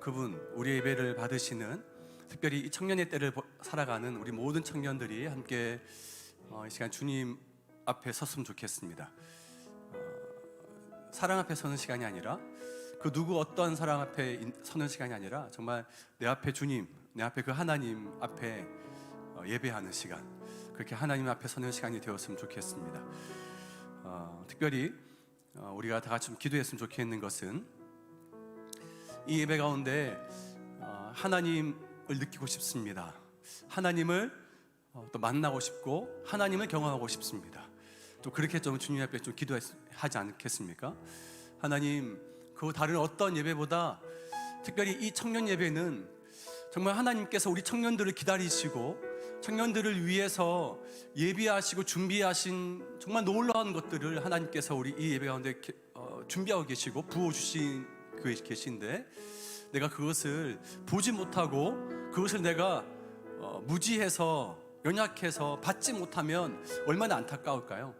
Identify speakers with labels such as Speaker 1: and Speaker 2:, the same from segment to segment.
Speaker 1: 그분, 우리 예배를 받으시는, 특별히 이 청년의 때를 살아가는 우리 모든 청년들이 함께 이 시간 주님 앞에 섰으면 좋겠습니다. 사랑 앞에 서는 시간이 아니라, 그 누구 어떤 사람 앞에 서는 시간이 아니라 정말 내 앞에 주님, 내 앞에 그 하나님 앞에 예배하는 시간, 그렇게 하나님 앞에 서는 시간이 되었으면 좋겠습니다. 특별히 우리가 다 같이 좀 기도했으면 좋겠는 것은, 이 예배 가운데 하나님을 느끼고 싶습니다. 하나님을 또 만나고 싶고 하나님을 경험하고 싶습니다. 또 그렇게 좀 주님 앞에 좀 기도하지 않겠습니까? 하나님, 그 다른 어떤 예배보다 특별히 이 청년 예배는 정말 하나님께서 우리 청년들을 기다리시고 청년들을 위해서 예비하시고 준비하신 정말 놀라운 것들을 하나님께서 우리 이 예배 가운데 준비하고 계시고 부어주신 계신데, 내가 그것을 보지 못하고 그것을 내가 무지해서 연약해서 받지 못하면 얼마나 안타까울까요?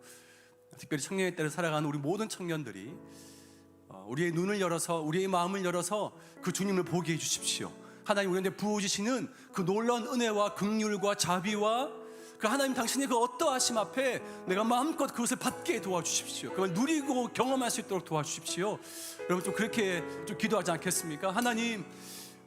Speaker 1: 특별히 청년의 때를 살아가는 우리 모든 청년들이 우리의 눈을 열어서, 우리의 마음을 열어서 그 주님을 보게 해주십시오. 하나님 우리한테 부어주시는 그 놀라운 은혜와 긍휼과 자비와 그 하나님 당신의 그 어떠하심 앞에 내가 마음껏 그것을 받게 도와주십시오. 그걸 누리고 경험할 수 있도록 도와주십시오. 여러분 좀 그렇게 좀 기도하지 않겠습니까? 하나님,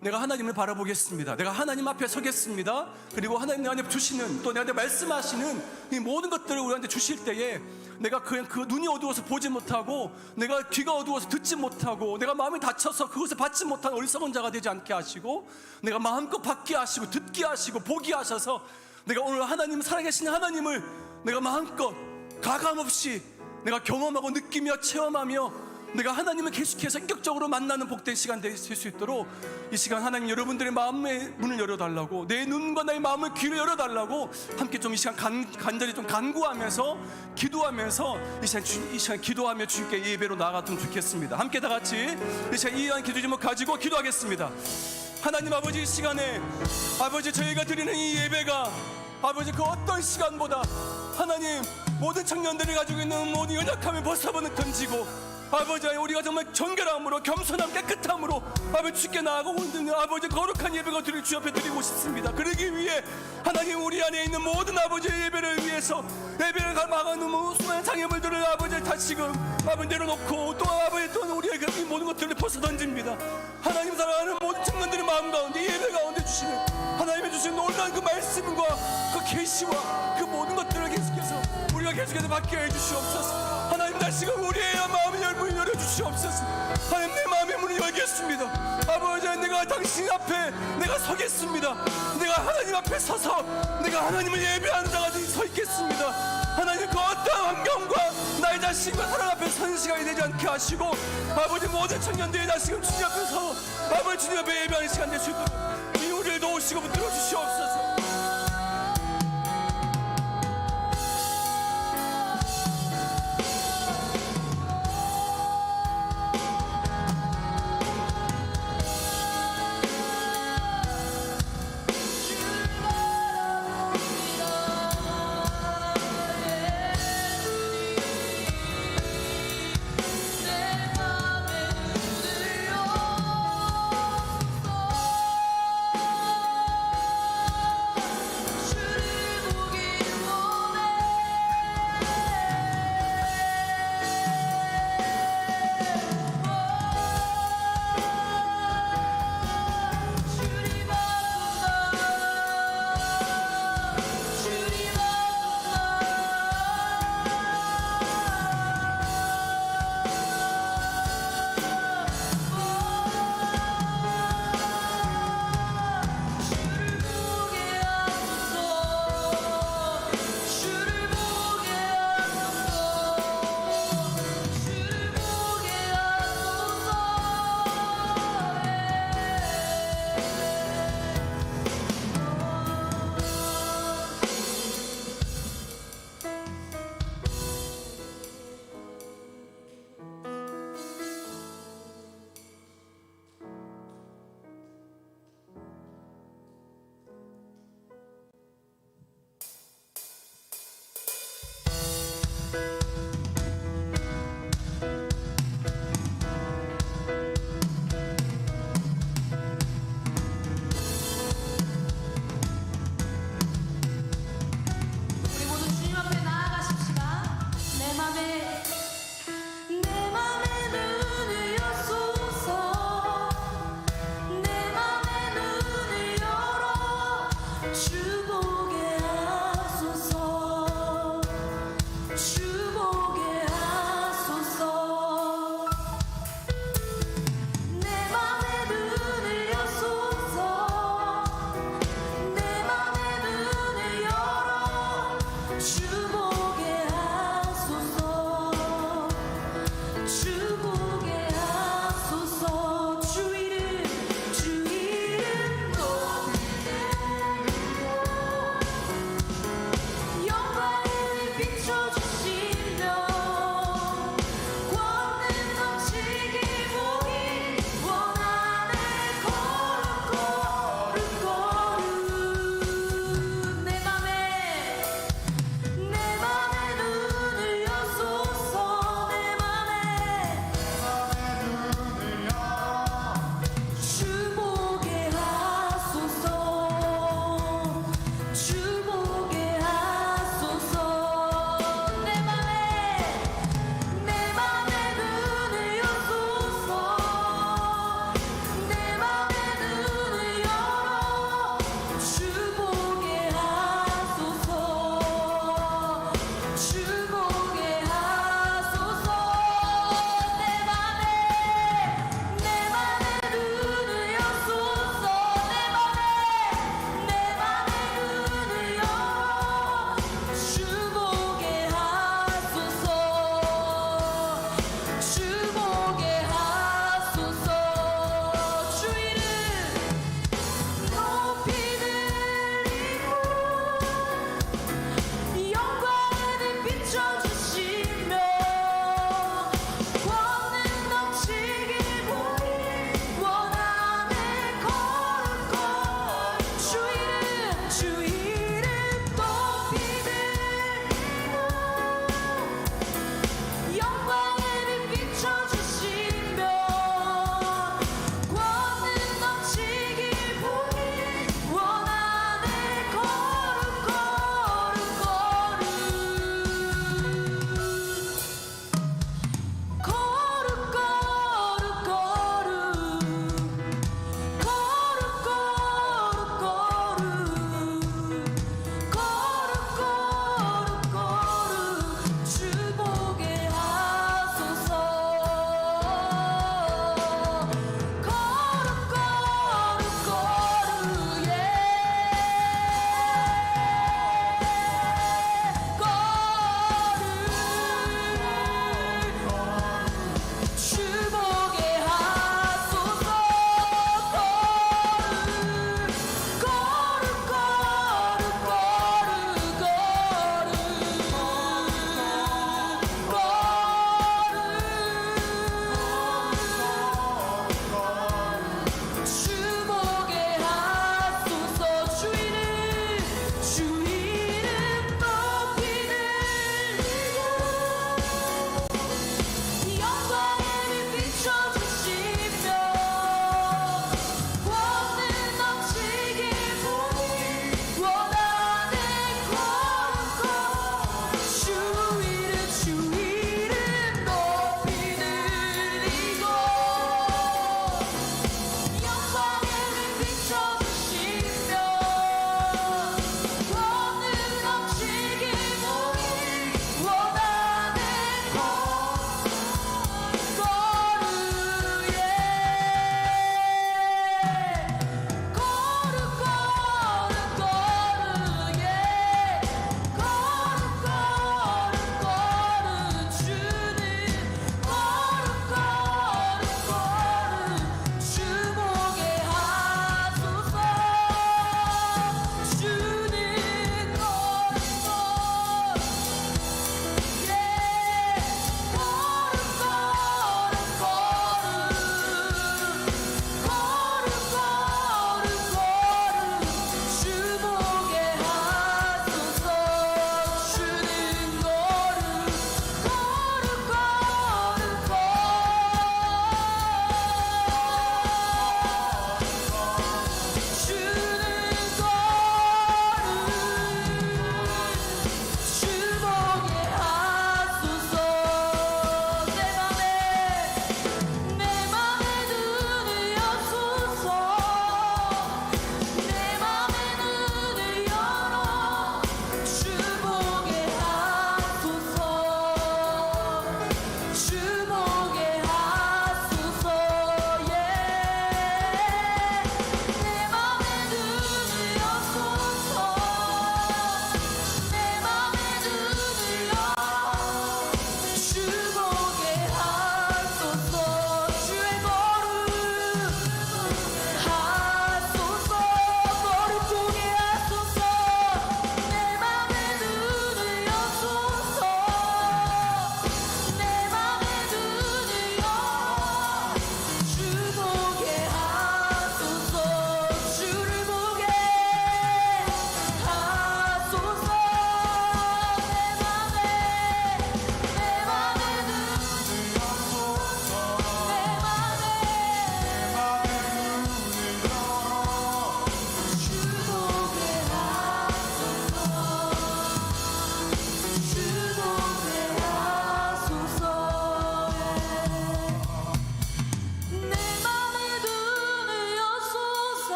Speaker 1: 내가 하나님을 바라보겠습니다. 내가 하나님 앞에 서겠습니다. 그리고 하나님 내한테 주시는, 또 내한테 말씀하시는 이 모든 것들을 우리한테 주실 때에 내가 그냥 그 눈이 어두워서 보지 못하고, 내가 귀가 어두워서 듣지 못하고, 내가 마음이 닫혀서 그것을 받지 못한 어리석은 자가 되지 않게 하시고, 내가 마음껏 받게 하시고 듣게 하시고 보게 하셔서 내가 오늘 하나님, 살아계신 하나님을 내가 마음껏 가감없이 내가 경험하고 느끼며 체험하며 내가 하나님을 계속해서 인격적으로 만나는 복된 시간 될 수 있도록 이 시간 하나님 여러분들의 마음의 문을 열어달라고, 내 눈과 나의 마음을 귀를 열어달라고 함께 좀 이 시간 간절히 좀 간구하면서 기도하면서 이 시간 기도하며 주님께 예배로 나아갔으면 좋겠습니다. 함께 다 같이 이 시간 이한 기도 제목 가지고 기도하겠습니다. 하나님 아버지, 이 시간에 아버지 저희가 드리는 이 예배가 아버지 그 어떤 시간보다 하나님 모든 청년들이 가지고 있는 모든 연약함을 벗어버려 던지고, 아버지 우리가 정말 정결함으로 겸손함 깨끗함으로 아버지 주께 나아가고 있는 아버지 거룩한 예배가 드릴 주 앞에 드리고 싶습니다. 그러기 위해 하나님 우리 안에 있는 모든 아버지의 예배를 위해서 예배를 막아놓은 수많은 장애물들을 아버지 다시금 아버지 내려놓고, 또 아버지 또 우리의 이 모든 것들을 벗어 던집니다. 하나님 사랑하는 모든 청년들의 마음 가운데 예배 가운데 주시는 하나님이 주신 놀라운 그 말씀과 그 계시와 그 모든 것들을 계속해서 우리가 계속해서 받게 해주시옵소서. 하나님 다시금 우리의 마음의 문을 열어주시옵소서. 하나님 내 마음의 문을 열겠습니다. 아버지 내가 당신 앞에 내가 서겠습니다. 내가 하나님 앞에 서서 내가 하나님을 예배하는 자가 서 있겠습니다. 하나님 그 어떤 환경과 나의 자신과 사랑 앞에 서는 시간이 되지 않게 하시고, 아버지 모든 청년들이 다시금 주님 앞에 서 아버지 주님 앞에 예배하는 시간 될 수 있도록 이 우리를 도우시고 붙들어 주시옵소서.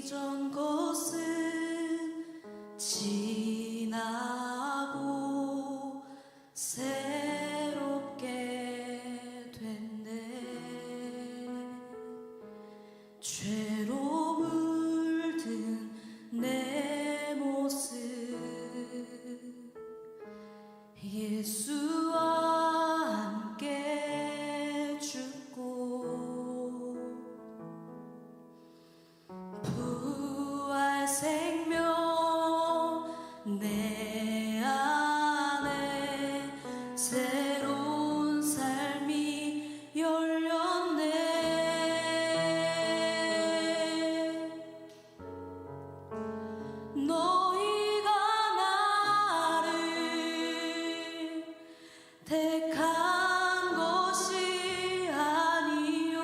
Speaker 2: 이전 것은 지나고 새롭게 됐네. 죄로 물든 내 모습 예수와 함께 죽고 부활 생명 내 안에 새로운 삶이 열렸네. 너희가 나를 택한 것이 아니요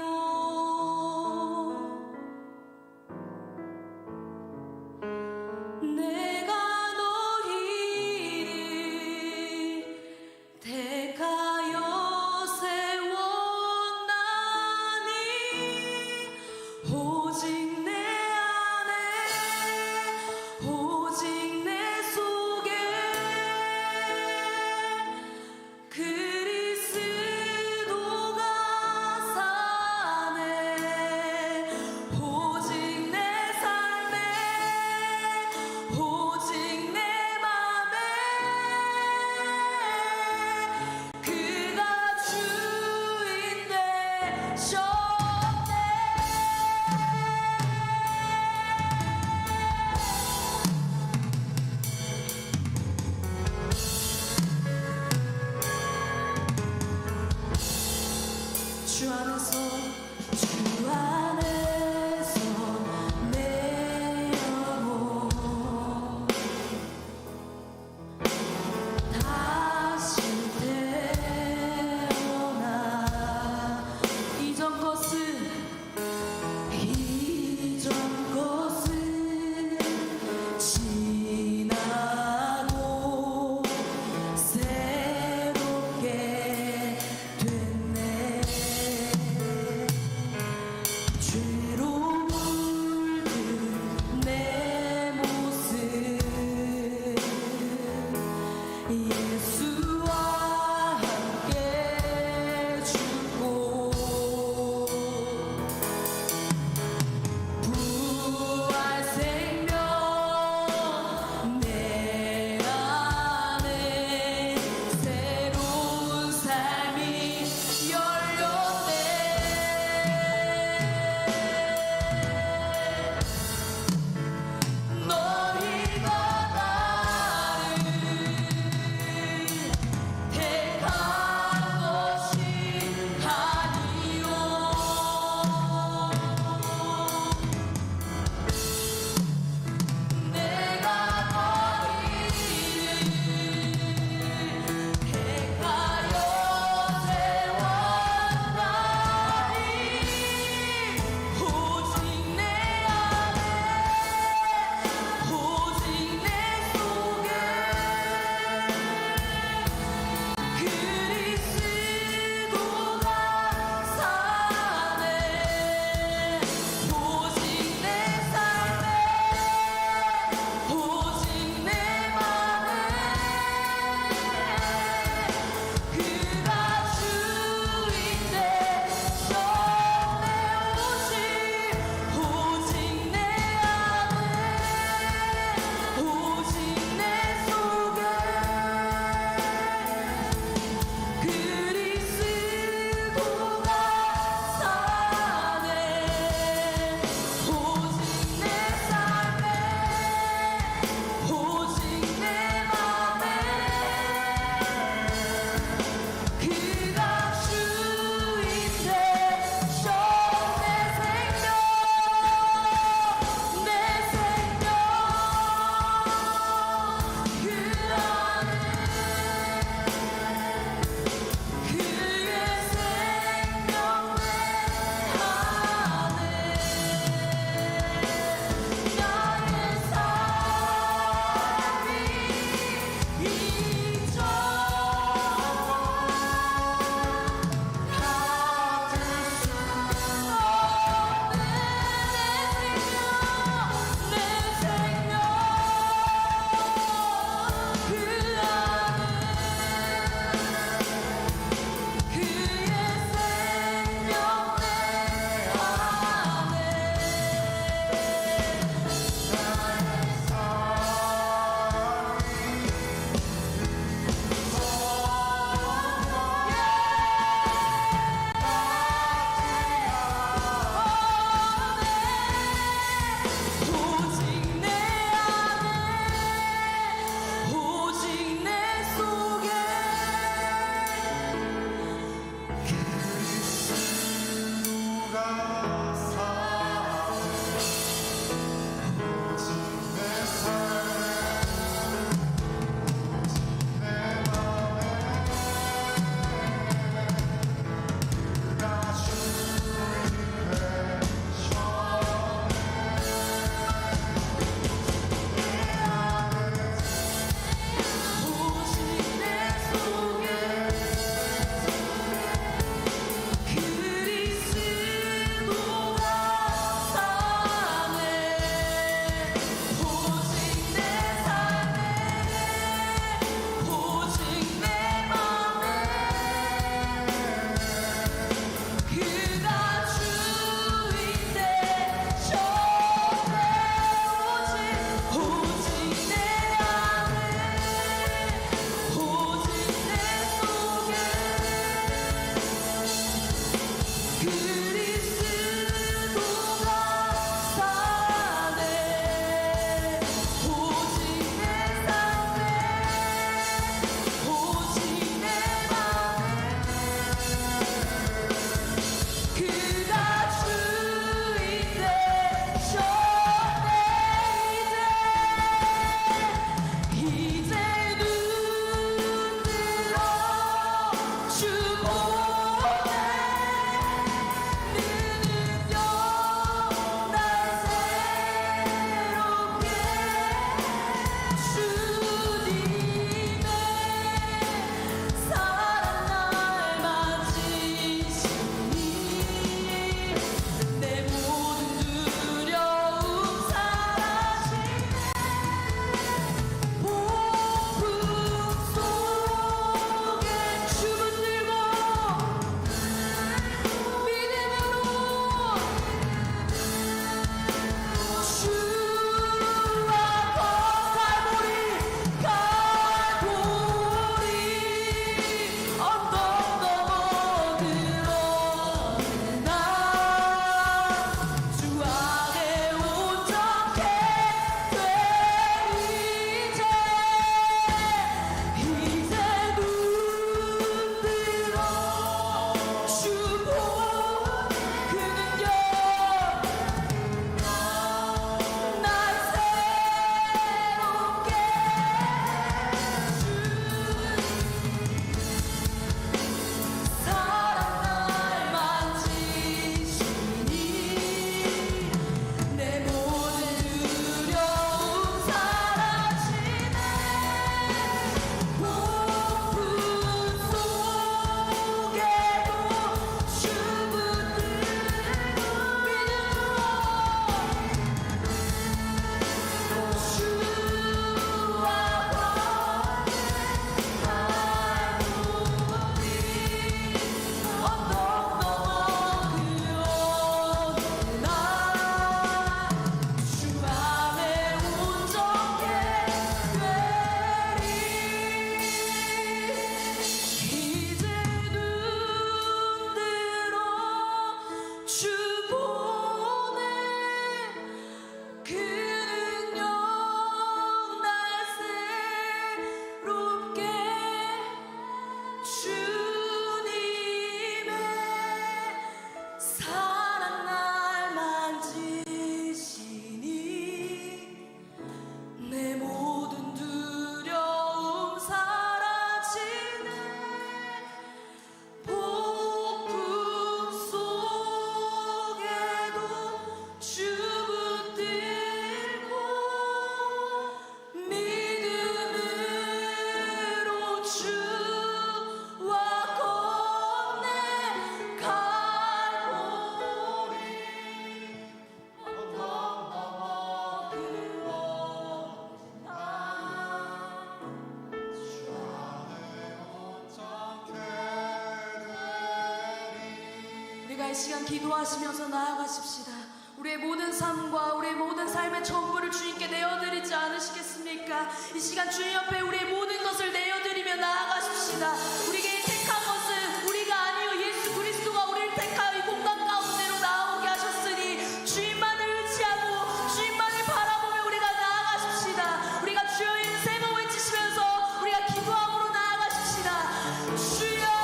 Speaker 2: 이 시간 기도하시면서 나아가십시다. 우리의 모든 삶과 우리의 모든 삶의 전부를 주님께 내어드리지 않으시겠습니까? 이 시간 주님 옆에 우리의 모든 것을 내어드리며 나아가십시다. 우리에게 택한 것은 우리가 아니요 예수 그리스도가 우리를 택하여 이 공간 가운데로 나오게 하셨으니 주님만을 의지하고 주님만을 바라보며 우리가 나아가십시다. 우리가 주여 인생을 외치시면서 우리가 기도함으로 나아가십시다. 주여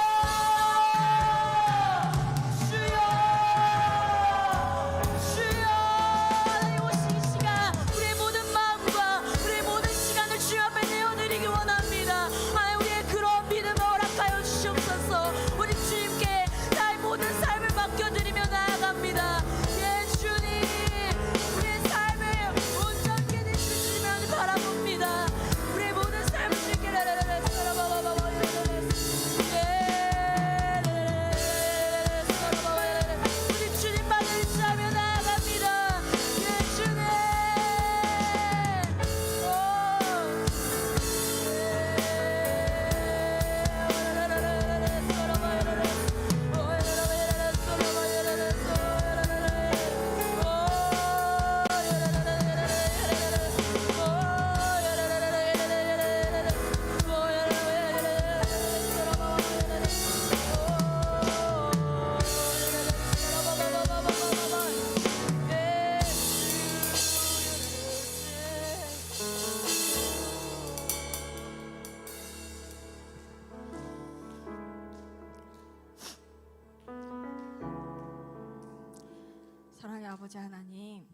Speaker 3: 사랑의 아버지 하나님,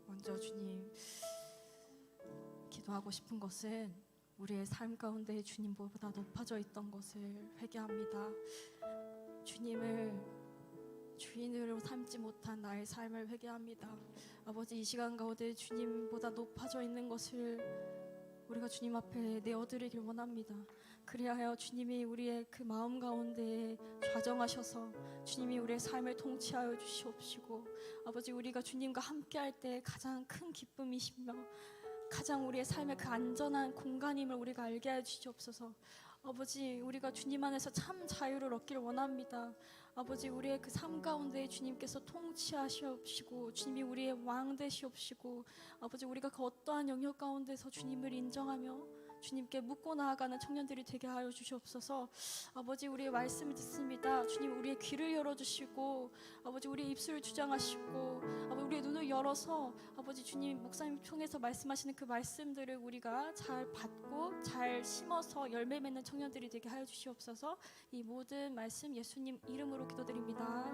Speaker 3: 먼저 주님 기도하고 싶은 것은 우리의 삶 가운데 주님보다 높아져 있던 것을 회개합니다. 주님을 주인으로 삼지 못한 나의 삶을 회개합니다. 아버지, 이 시간 가운데 주님보다 높아져 있는 것을 우리가 주님 앞에 내어드리길 원합니다. 그리하여 주님이 우리의 그 마음 가운데 좌정하셔서 주님이 우리의 삶을 통치하여 주시옵시고, 아버지, 우리가 주님과 함께할 때 가장 큰 기쁨이시며 가장 우리의 삶의 그 안전한 공간임을 우리가 알게 하여 주시옵소서. 아버지, 우리가 주님 안에서 참 자유를 얻기를 원합니다. 아버지, 우리의 그 삶 가운데 주님께서 통치하시옵시고 주님이 우리의 왕 되시옵시고, 아버지, 우리가 그 어떠한 영역 가운데서 주님을 인정하며 주님께 묻고 나아가는 청년들이 되게 하여 주시옵소서. 아버지, 우리의 말씀을 듣습니다. 주님, 우리의 귀를 열어주시고 아버지, 우리의 입술을 주장하시고 아버지, 우리의 눈을 열어서 아버지, 주님 목사님 통해서 말씀하시는 그 말씀들을 우리가 잘 받고 잘 심어서 열매 맺는 청년들이 되게 하여 주시옵소서. 이 모든 말씀 예수님 이름으로 기도드립니다.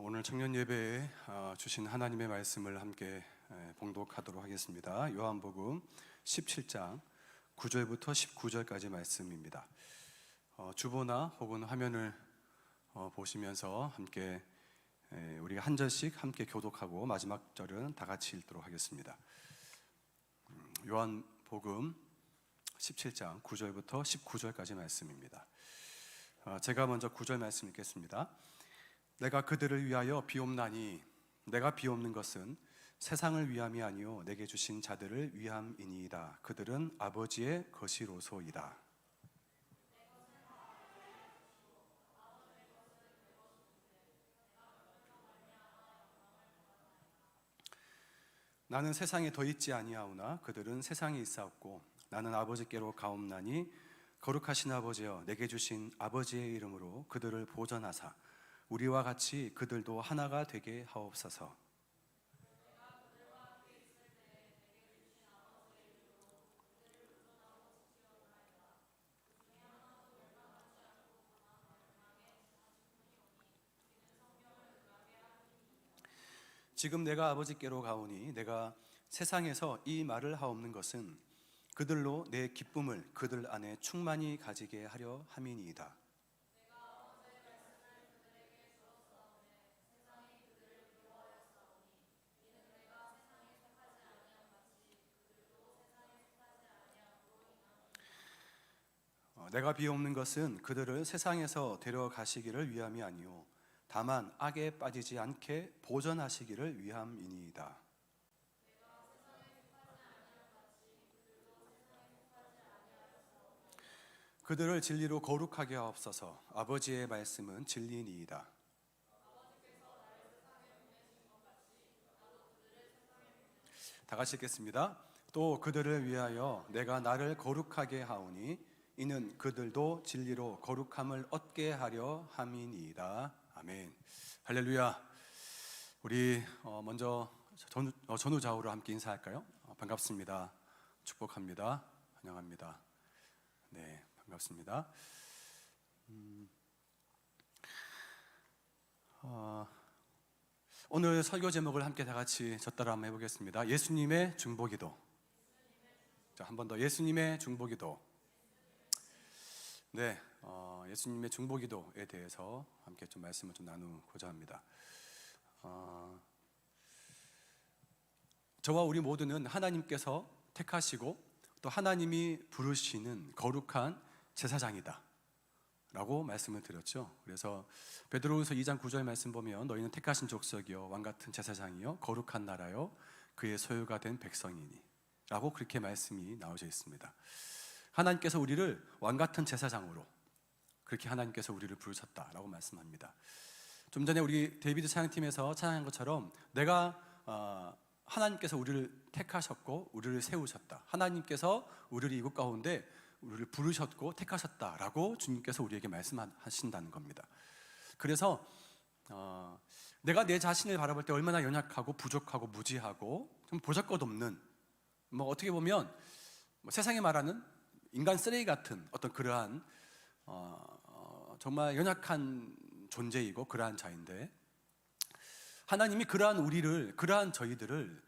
Speaker 1: 오늘 청년 예배에 주신 하나님의 말씀을 함께 봉독하도록 하겠습니다. 요한복음 17장 9절부터 19절까지 말씀입니다. 주보나 혹은 화면을 보시면서 함께 우리가 한 절씩 함께 교독하고 마지막 절은 다 같이 읽도록 하겠습니다. 요한복음 17장 9절부터 19절까지 말씀입니다. 제가 먼저 9절 말씀 읽겠습니다. 내가 그들을 위하여 비옵나니 내가 비옵는 것은 세상을 위함이 아니요 내게 주신 자들을 위함이니이다. 그들은 아버지의 것이로소이다. 나는 세상에 더 있지 아니하오나 그들은 세상에 있사옵고 나는 아버지께로 가옵나니 거룩하신 아버지여 내게 주신 아버지의 이름으로 그들을 보전하사 우리와 같이 그들도 하나가 되게 하옵소서. 지금 내가 아버지께로 가오니 내가 세상에서 이 말을 하옵는 것은 그들로 내 기쁨을 그들 안에 충만히 가지게 하려 함이니이다. 내가 비옵는 것은 그들을 세상에서 데려가시기를 위함이 아니요 다만 악에 빠지지 않게 보전하시기를 위함이니이다. 그들을 진리로 거룩하게 하옵소서. 아버지의 말씀은 진리니이다. 다 같이 읽겠습니다. 또 그들을 위하여 내가 나를 거룩하게 하오니 이는 그들도 진리로 거룩함을 얻게 하려 함이니이다. 아멘. 할렐루야. 우리 먼저 전후 좌우로 함께 인사할까요? 반갑습니다. 축복합니다. 환영합니다. 네, 반갑습니다. 오늘 설교 제목을 함께 다 같이 젖따라 한번 해보겠습니다. 예수님의 중보기도. 자, 한 번 더 예수님의 중보기도. 네, 예수님의 중보기도에 대해서 함께 좀 말씀을 좀 나누고자 합니다. 저와 우리 모두는 하나님께서 택하시고 또 하나님이 부르시는 거룩한 제사장이다 라고 말씀을 드렸죠. 그래서 베드로후서 2장 9절 말씀 보면 너희는 택하신 족속이요 왕같은 제사장이요 거룩한 나라요 그의 소유가 된 백성이니 라고 그렇게 말씀이 나오져 있습니다. 하나님께서 우리를 왕같은 제사장으로 그렇게 하나님께서 우리를 부르셨다라고 말씀합니다. 좀 전에 우리 데이비드 찬양팀에서 찬양한 것처럼 내가 하나님께서 우리를 택하셨고 우리를 세우셨다. 하나님께서 우리를 이곳 가운데 우리를 부르셨고 택하셨다라고 주님께서 우리에게 말씀하신다는 겁니다. 그래서 내가 내 자신을 바라볼 때 얼마나 연약하고 부족하고 무지하고 좀 보잘것없는 어떻게 보면 세상에 말하는 인간 쓰레기 같은 어떤 그러한 정말 연약한 존재이고 그러한 자인데 하나님이 그러한 우리를 그러한 저희들을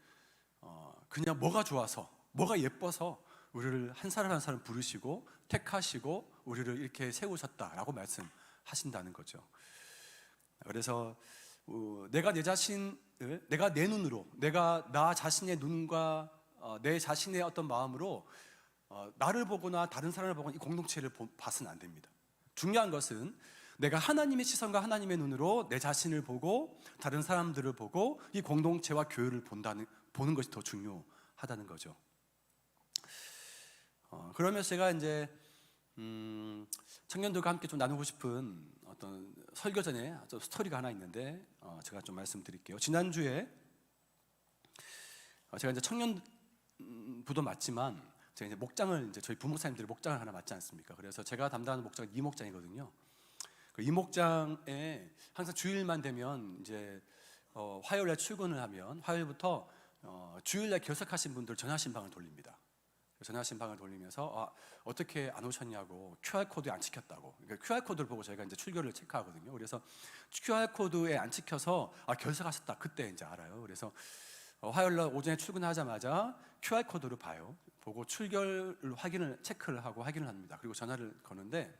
Speaker 1: 그냥 뭐가 좋아서 뭐가 예뻐서 우리를 한 사람 한 사람 부르시고 택하시고 우리를 이렇게 세우셨다라고 말씀하신다는 거죠. 그래서 내가 내 자신을 내가 내 눈으로 내가 나 자신의 눈과 내 자신의 어떤 마음으로 나를 보거나 다른 사람을 보거나 이 공동체를 봐서는 안 됩니다. 중요한 것은 내가 하나님의 시선과 하나님의 눈으로 내 자신을 보고 다른 사람들을 보고 이 공동체와 교회를 보는 것이 더 중요하다는 거죠. 그러면서 제가 이제 청년들과 함께 좀 나누고 싶은 어떤 설교 전에 스토리가 하나 있는데 제가 좀 말씀드릴게요. 지난주에 제가 이제 청년부도 맞지만 제가 이제 목장을 이제 저희 부목사님들이 목장을 하나 맡지 않습니까? 그래서 제가 담당하는 목장은 이 목장이거든요. 이 목장에 항상 주일만 되면 이제 화요일에 출근을 하면 화요일부터 주일날 결석하신 분들 전화 신방을 돌립니다. 전화 신방을 돌리면서 어떻게 안 오셨냐고 QR코드에 안 찍혔다고. 그러니까 QR코드를 보고 저희가 이제 출결을 체크하거든요. 그래서 QR코드에 안 찍혀서 결석하셨다 그때 이제 알아요. 그래서 화요일날 오전에 출근하자마자 QR코드를 봐요. 보고 출결 체크를 하고 확인을 합니다. 그리고 전화를 거는데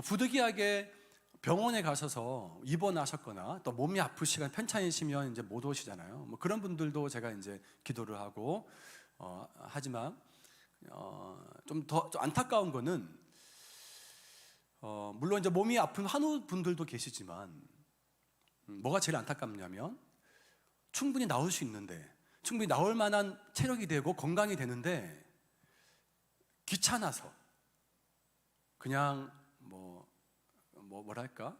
Speaker 1: 부득이하게 병원에 가셔서 입원하셨거나 또 몸이 아프시거나 편찮으시면 이제 못 오시잖아요. 그런 분들도 제가 이제 기도를 하고 하지만 좀 더 안타까운 거는 물론 이제 몸이 아픈 한우 분들도 계시지만 뭐가 제일 안타깝냐면 충분히 나올 수 있는데 충분히 나올 만한 체력이 되고 건강이 되는데 귀찮아서 그냥 뭐랄까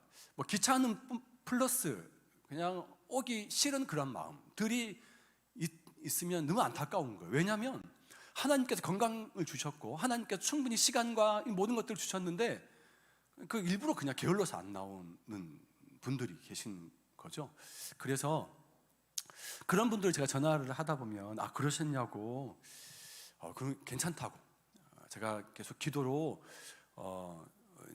Speaker 1: 귀찮은 플러스 그냥 오기 싫은 그런 마음들이 있으면 너무 안타까운 거예요. 왜냐하면 하나님께서 건강을 주셨고 하나님께서 충분히 시간과 이 모든 것들을 주셨는데 그 일부러 그냥 게을러서 안 나오는 분들이 계신 거죠. 그래서 그런 분들 제가 전화를 하다 보면 그러셨냐고 괜찮다고 제가 계속 기도로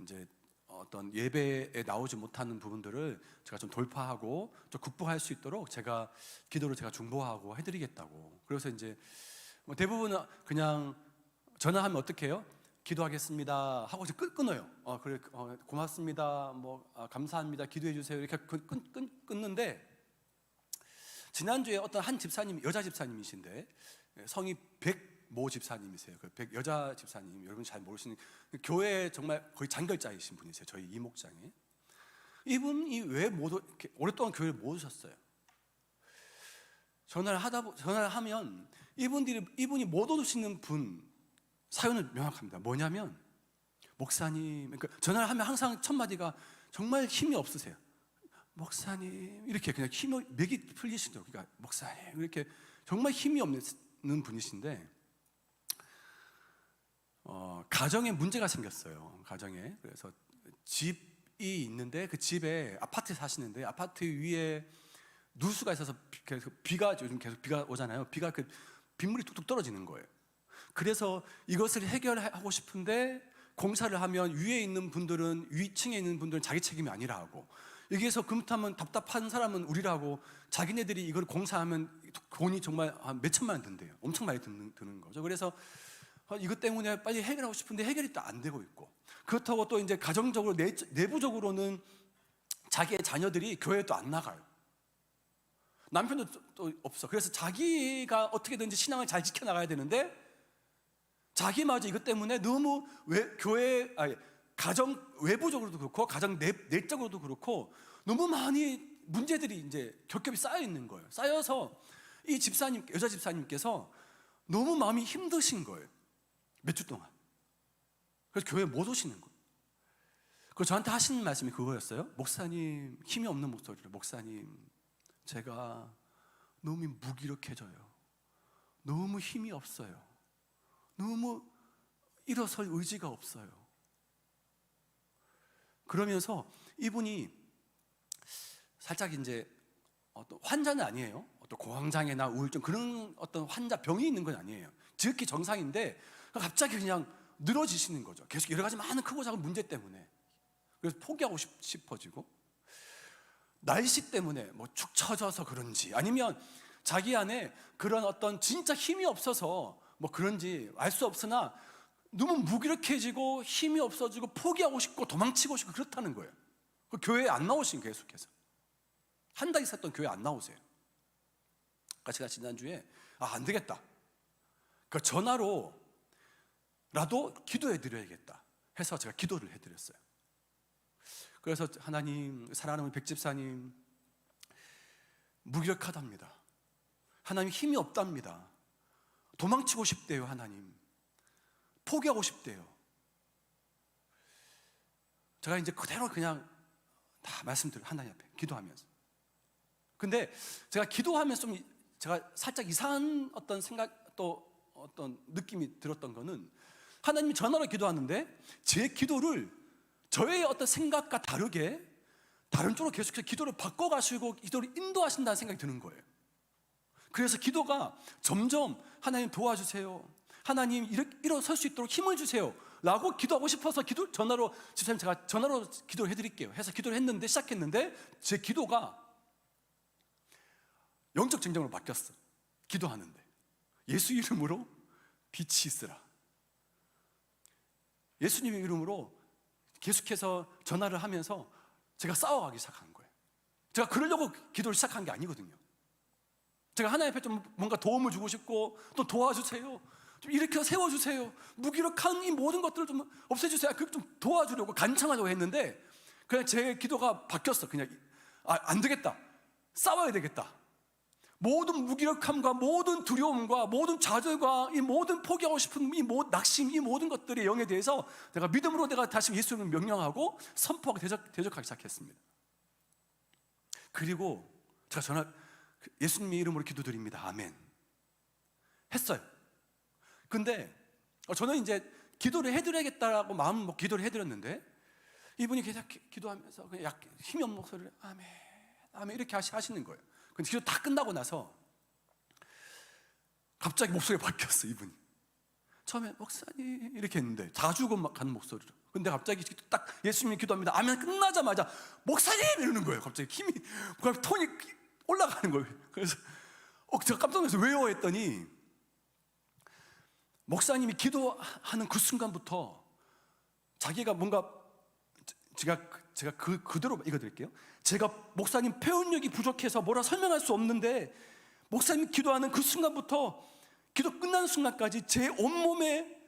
Speaker 1: 이제 어떤 예배에 나오지 못하는 부분들을 제가 좀 돌파하고 좀 극복할 수 있도록 제가 기도를 제가 중보하고 해드리겠다고. 그래서 이제 대부분은 그냥 전화하면 어떻게 해요? 기도하겠습니다 하고 이제 끊어요. 그래 고맙습니다. 감사합니다. 기도해 주세요. 이렇게 끊는데 지난주에 어떤 한 집사님 여자 집사님이신데 성이 모 집사님이세요. 여자 집사님, 여러분 잘 모르시는 교회 정말 거의 장결자이신 분이세요. 저희 이목장에. 이분이 왜 못 오랫동안 교회를 못 오셨어요. 전화를 하면 이분이 못 오시는 분 사연은 명확합니다. 뭐냐면 목사님, 그러니까 전화를 하면 항상 첫 마디가 정말 힘이 없으세요. 목사님 이렇게 그냥 힘이 맥이 풀리시도록, 그러니까 목사님 이렇게 정말 힘이 없는 분이신데 가정에 문제가 생겼어요. 가정에. 그래서 집이 있는데 그 집에 아파트에 사시는데 아파트 위에 누수가 있어서 비가 요즘 계속 비가 오잖아요. 비가 빗물이 뚝뚝 떨어지는 거예요. 그래서 이것을 해결하고 싶은데 공사를 하면 위에 있는 분들은, 위층에 있는 분들은 자기 책임이 아니라 하고, 여기에서 그렇다면 답답한 사람은 우리라고, 자기네들이 이걸 공사하면 돈이 정말 한 몇 천만 원 든대요. 엄청 많이 드는 거죠. 그래서 이것 때문에 빨리 해결하고 싶은데 해결이 또 안 되고 있고, 그렇다고 또 이제 가정적으로 내부적으로는 자기의 자녀들이 교회에 또 안 나가요. 남편도 또 없어. 그래서 자기가 어떻게든지 신앙을 잘 지켜나가야 되는데 자기마저 이것 때문에 너무 가정 외부적으로도 그렇고 가정 내적으로도 그렇고 너무 많이 문제들이 이제 겹겹이 쌓여 있는 거예요. 쌓여서 이 집사님, 여자 집사님께서 너무 마음이 힘드신 거예요. 몇 주 동안. 그래서 교회에 못 오시는 거예요. 그래서 저한테 하시는 말씀이 그거였어요. 목사님, 힘이 없는 목소리로, 목사님 제가 너무 무기력해져요. 너무 힘이 없어요. 너무 일어설 의지가 없어요. 그러면서 이분이 살짝 이제 어떤 환자는 아니에요. 어떤 공황장애나 우울증 그런 어떤 환자 병이 있는 건 아니에요. 지극히 정상인데 갑자기 그냥 늘어지시는 거죠. 계속 여러 가지 많은 크고 작은 문제 때문에. 그래서 포기하고 싶어지고, 날씨 때문에 뭐 축 처져서 그런지 아니면 자기 안에 그런 어떤 진짜 힘이 없어서 뭐 그런지 알 수 없으나 너무 무기력해지고 힘이 없어지고 포기하고 싶고 도망치고 싶고 그렇다는 거예요. 그 교회에 안 나오신, 계속해서 한 달 있었던 교회 안 나오세요. 그러니까 제가 지난주에 안 되겠다, 그 전화로라도 기도해 드려야겠다 해서 제가 기도를 해드렸어요. 그래서 하나님, 사랑하는 우리 백집사님 무기력하답니다. 하나님 힘이 없답니다. 도망치고 싶대요. 하나님 포기하고 싶대요. 제가 이제 그대로 그냥 다 말씀드려요. 하나님 앞에 기도하면서. 근데 제가 기도하면서 좀 제가 살짝 이상한 어떤 생각, 또 어떤 느낌이 들었던 거는, 하나님이 전화로 기도하는데 제 기도를 저의 어떤 생각과 다르게 다른 쪽으로 계속해서 기도를 바꿔가시고 기도를 인도하신다는 생각이 드는 거예요. 그래서 기도가 점점 하나님 도와주세요, 하나님 일어설 수 있도록 힘을 주세요 라고 기도하고 싶어서 전화로, 집사님 제가 전화로 기도를 해드릴게요 해서 기도를 했는데, 시작했는데 제 기도가 영적 증정으로 바뀌었어. 기도하는데 예수 이름으로 빛이 있으라, 예수님의 이름으로 계속해서 전화를 하면서 제가 싸워가기 시작한 거예요. 제가 그러려고 기도를 시작한 게 아니거든요. 제가 하나님 앞에 좀 뭔가 도움을 주고 싶고, 또 도와주세요, 좀 일으켜 세워주세요, 무기력한 이 모든 것들을 좀 없애주세요, 그걸 좀 도와주려고 간청하려고 했는데, 그냥 제 기도가 바뀌었어. 그냥 안 되겠다, 싸워야 되겠다. 모든 무기력함과 모든 두려움과 모든 좌절과 이 모든 포기하고 싶은 이 낙심, 이 모든 것들의 영에 대해서 내가 믿음으로 내가 다시 예수님을 명령하고 선포하고 대적하기 시작했습니다. 그리고 제가 예수님의 이름으로 기도드립니다, 아멘 했어요. 근데 저는 이제 기도를 해드려야겠다라고 마음 먹고 기도를 해드렸는데, 이분이 계속 기도하면서 그냥 힘이 없는 목소리를 아멘 아멘 이렇게 하시는 거예요. 근데 기도 다 끝나고 나서 갑자기 목소리가 바뀌었어. 이분이 처음에 목사님 이렇게 했는데 자주 가는 목소리로, 근데 갑자기 딱 예수님이 기도합니다 아멘 끝나자마자 목사님 이러는 거예요. 갑자기 힘이, 톤이 올라가는 거예요. 그래서 제가 깜짝 놀라서 왜요 했더니, 목사님이 기도하는 그 순간부터 자기가 뭔가, 제가 그대로 읽어드릴게요. 제가 목사님 표현력이 부족해서 뭐라 설명할 수 없는데, 목사님이 기도하는 그 순간부터 기도 끝나는 순간까지 제 온몸에,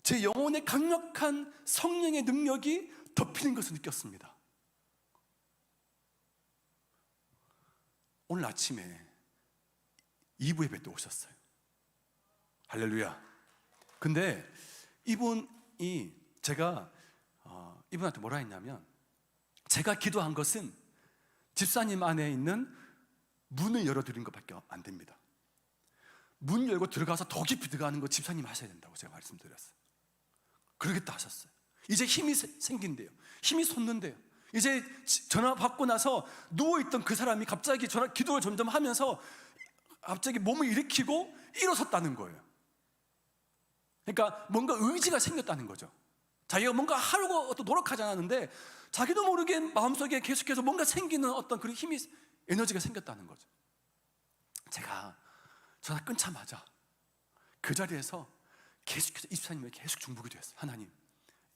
Speaker 1: 제 영혼에 강력한 성령의 능력이 덮이는 것을 느꼈습니다. 오늘 아침에 2부 예배 때 오셨어요. 할렐루야. 근데 이분이, 제가 이분한테 뭐라 했냐면, 제가 기도한 것은 집사님 안에 있는 문을 열어드린 것밖에 안 됩니다. 문 열고 들어가서 더 깊이 들어가는 거 집사님 하셔야 된다고 제가 말씀드렸어요. 그러겠다 하셨어요. 이제 힘이 생긴대요. 힘이 솟는데요. 이제 전화 받고 나서 누워있던 그 사람이 갑자기 기도를 점점 하면서 갑자기 몸을 일으키고 일어섰다는 거예요. 그러니까 뭔가 의지가 생겼다는 거죠. 자기가 뭔가 하려고 또 노력하지 않았는데 자기도 모르게 마음속에 계속해서 뭔가 생기는 어떤 그런 힘이, 에너지가 생겼다는 거죠. 제가 전화 끊자마자 그 자리에서 계속해서 이수사님을 계속 중보기도 했어요. 하나님,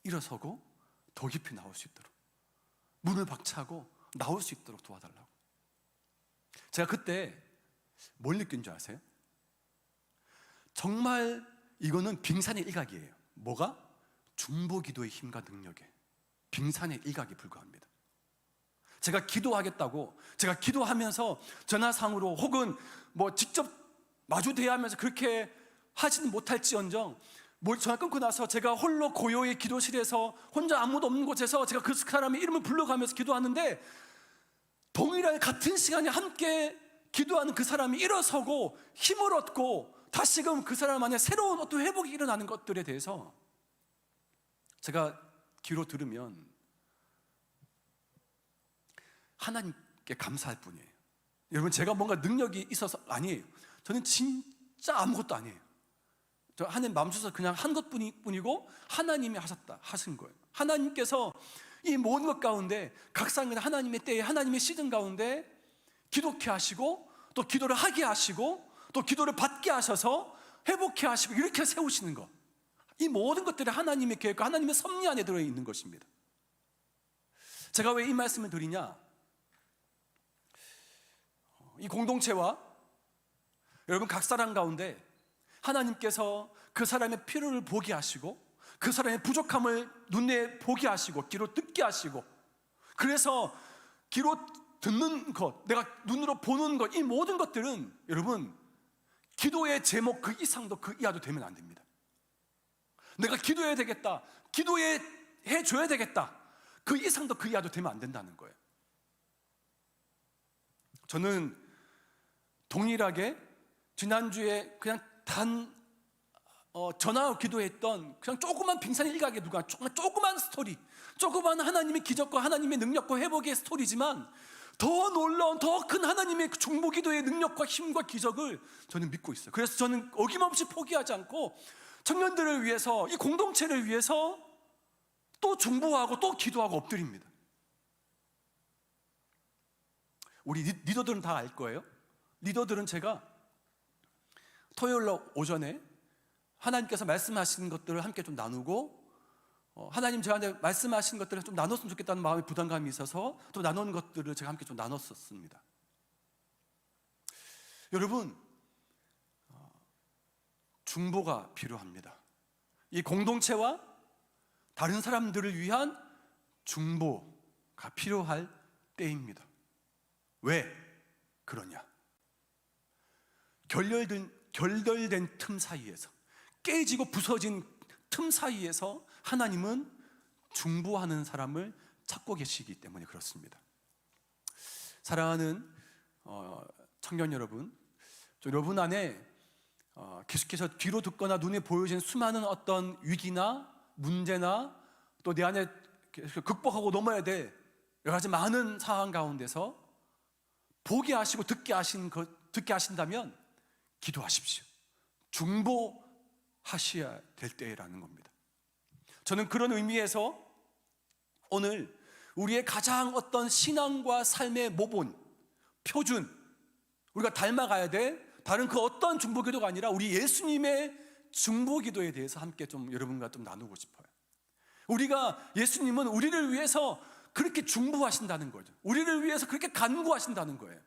Speaker 1: 일어서고 더 깊이 나올 수 있도록, 문을 박차고 나올 수 있도록 도와달라고. 제가 그때 뭘 느낀 줄 아세요? 정말 이거는 빙산의 일각이에요. 뭐가? 중보기도의 힘과 능력에 빙산의 일각이 불과합니다. 제가 기도하겠다고, 제가 기도하면서 전화상으로 혹은 뭐 직접 마주 대하면서 그렇게 하지는 못할지언정, 전화 끊고 나서 제가 홀로 고요의 기도실에서 혼자 아무도 없는 곳에서 제가 그 사람의 이름을 불러가면서 기도하는데, 동일하게 같은 시간에 함께 기도하는 그 사람이 일어서고 힘을 얻고 다시금 그 사람 안에 새로운 어떤 회복이 일어나는 것들에 대해서 제가 귀로 들으면 하나님께 감사할 뿐이에요. 여러분, 제가 뭔가 능력이 있어서 아니에요. 저는 진짜 아무것도 아니에요. 저 하나님 마음속에서 그냥 한 것뿐이고 하나님이 하신 거예요. 하나님께서 이 모든 것 가운데, 각 사람이 하나님의 때에 하나님의 시즌 가운데 기도케 하시고, 또 기도를 하게 하시고, 또 기도를 받게 하셔서 회복케 하시고, 이렇게 세우시는 것, 이 모든 것들이 하나님의 계획과 하나님의 섭리 안에 들어있는 것입니다. 제가 왜 이 말씀을 드리냐, 이 공동체와 여러분 각 사람 가운데 하나님께서 그 사람의 필요를 보게 하시고, 그 사람의 부족함을 눈에 보게 하시고, 귀로 듣게 하시고, 그래서 귀로 듣는 것, 내가 눈으로 보는 것, 이 모든 것들은 여러분 기도의 제목 그 이상도 그 이하도 되면 안 됩니다. 내가 기도해야 되겠다, 기도해 줘야 되겠다, 그 이상도 그 이하도 되면 안 된다는 거예요. 저는 동일하게 지난주에 그냥 전화로 기도했던 그냥 조그만 빙산의 일각에 누가 조그만 스토리, 조그만 하나님의 기적과 하나님의 능력과 회복의 스토리지만, 더 놀라운 더 큰 하나님의 중보기도의 능력과 힘과 기적을 저는 믿고 있어요. 그래서 저는 어김없이 포기하지 않고 청년들을 위해서, 이 공동체를 위해서 또 중보하고 또 기도하고 엎드립니다. 우리 리더들은 다 알 거예요. 리더들은 제가 토요일 오전에 하나님께서 말씀하시는 것들을 함께 좀 나누고, 하나님 저한테 말씀하시는 것들을 좀 나눴으면 좋겠다는 마음의 부담감이 있어서 또 나눈 것들을 제가 함께 좀 나눴었습니다. 여러분, 중보가 필요합니다. 이 공동체와 다른 사람들을 위한 중보가 필요할 때입니다. 왜 그러냐? 결렬된 틈 사이에서, 깨지고 부서진 틈 사이에서 하나님은 중보하는 사람을 찾고 계시기 때문에 그렇습니다. 사랑하는 청년 여러분, 여러분 안에 계속해서 뒤로 듣거나 눈에 보여진 수많은 어떤 위기나 문제나 또 내 안에 극복하고 넘어야 될 여러 가지 많은 상황 가운데서 보게 하시고 듣게 하신다면 기도하십시오. 중보하셔야 될 때라는 겁니다. 저는 그런 의미에서 오늘 우리의 가장 어떤 신앙과 삶의 모본, 표준, 우리가 닮아가야 될 다른 그 어떤 중보기도가 아니라 우리 예수님의 중보기도에 대해서 함께 좀 여러분과 좀 나누고 싶어요. 예수님은 우리를 위해서 그렇게 중보하신다는 거죠. 우리를 위해서 그렇게 간구하신다는 거예요.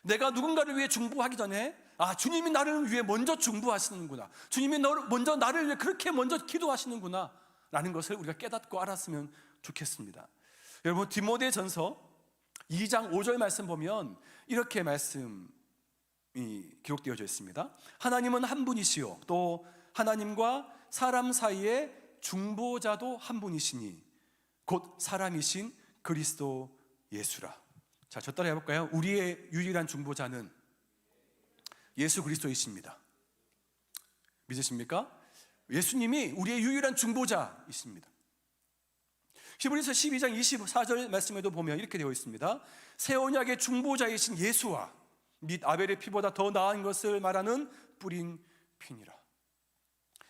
Speaker 1: 내가 누군가를 위해 중보하기 전에 주님이 나를 위해 먼저 중보하시는구나, 주님이 먼저 나를 위해 그렇게 먼저 기도하시는구나 라는 것을 우리가 깨닫고 알았으면 좋겠습니다. 여러분, 디모데전서 2장 5절 말씀 보면 이렇게 말씀이 기록되어져 있습니다. 하나님은 한 분이시요 또 하나님과 사람 사이에 중보자도 한 분이시니 곧 사람이신 그리스도 예수라. 자, 저 따라 해볼까요? 우리의 유일한 중보자는 예수 그리스도이십니다. 믿으십니까? 예수님이 우리의 유일한 중보자이십니다. 히브리서 12장 24절 말씀에도 보면 이렇게 되어 있습니다. 새 언약의 중보자이신 예수와 및 아벨의 피보다 더 나은 것을 말하는 뿌린 피니라.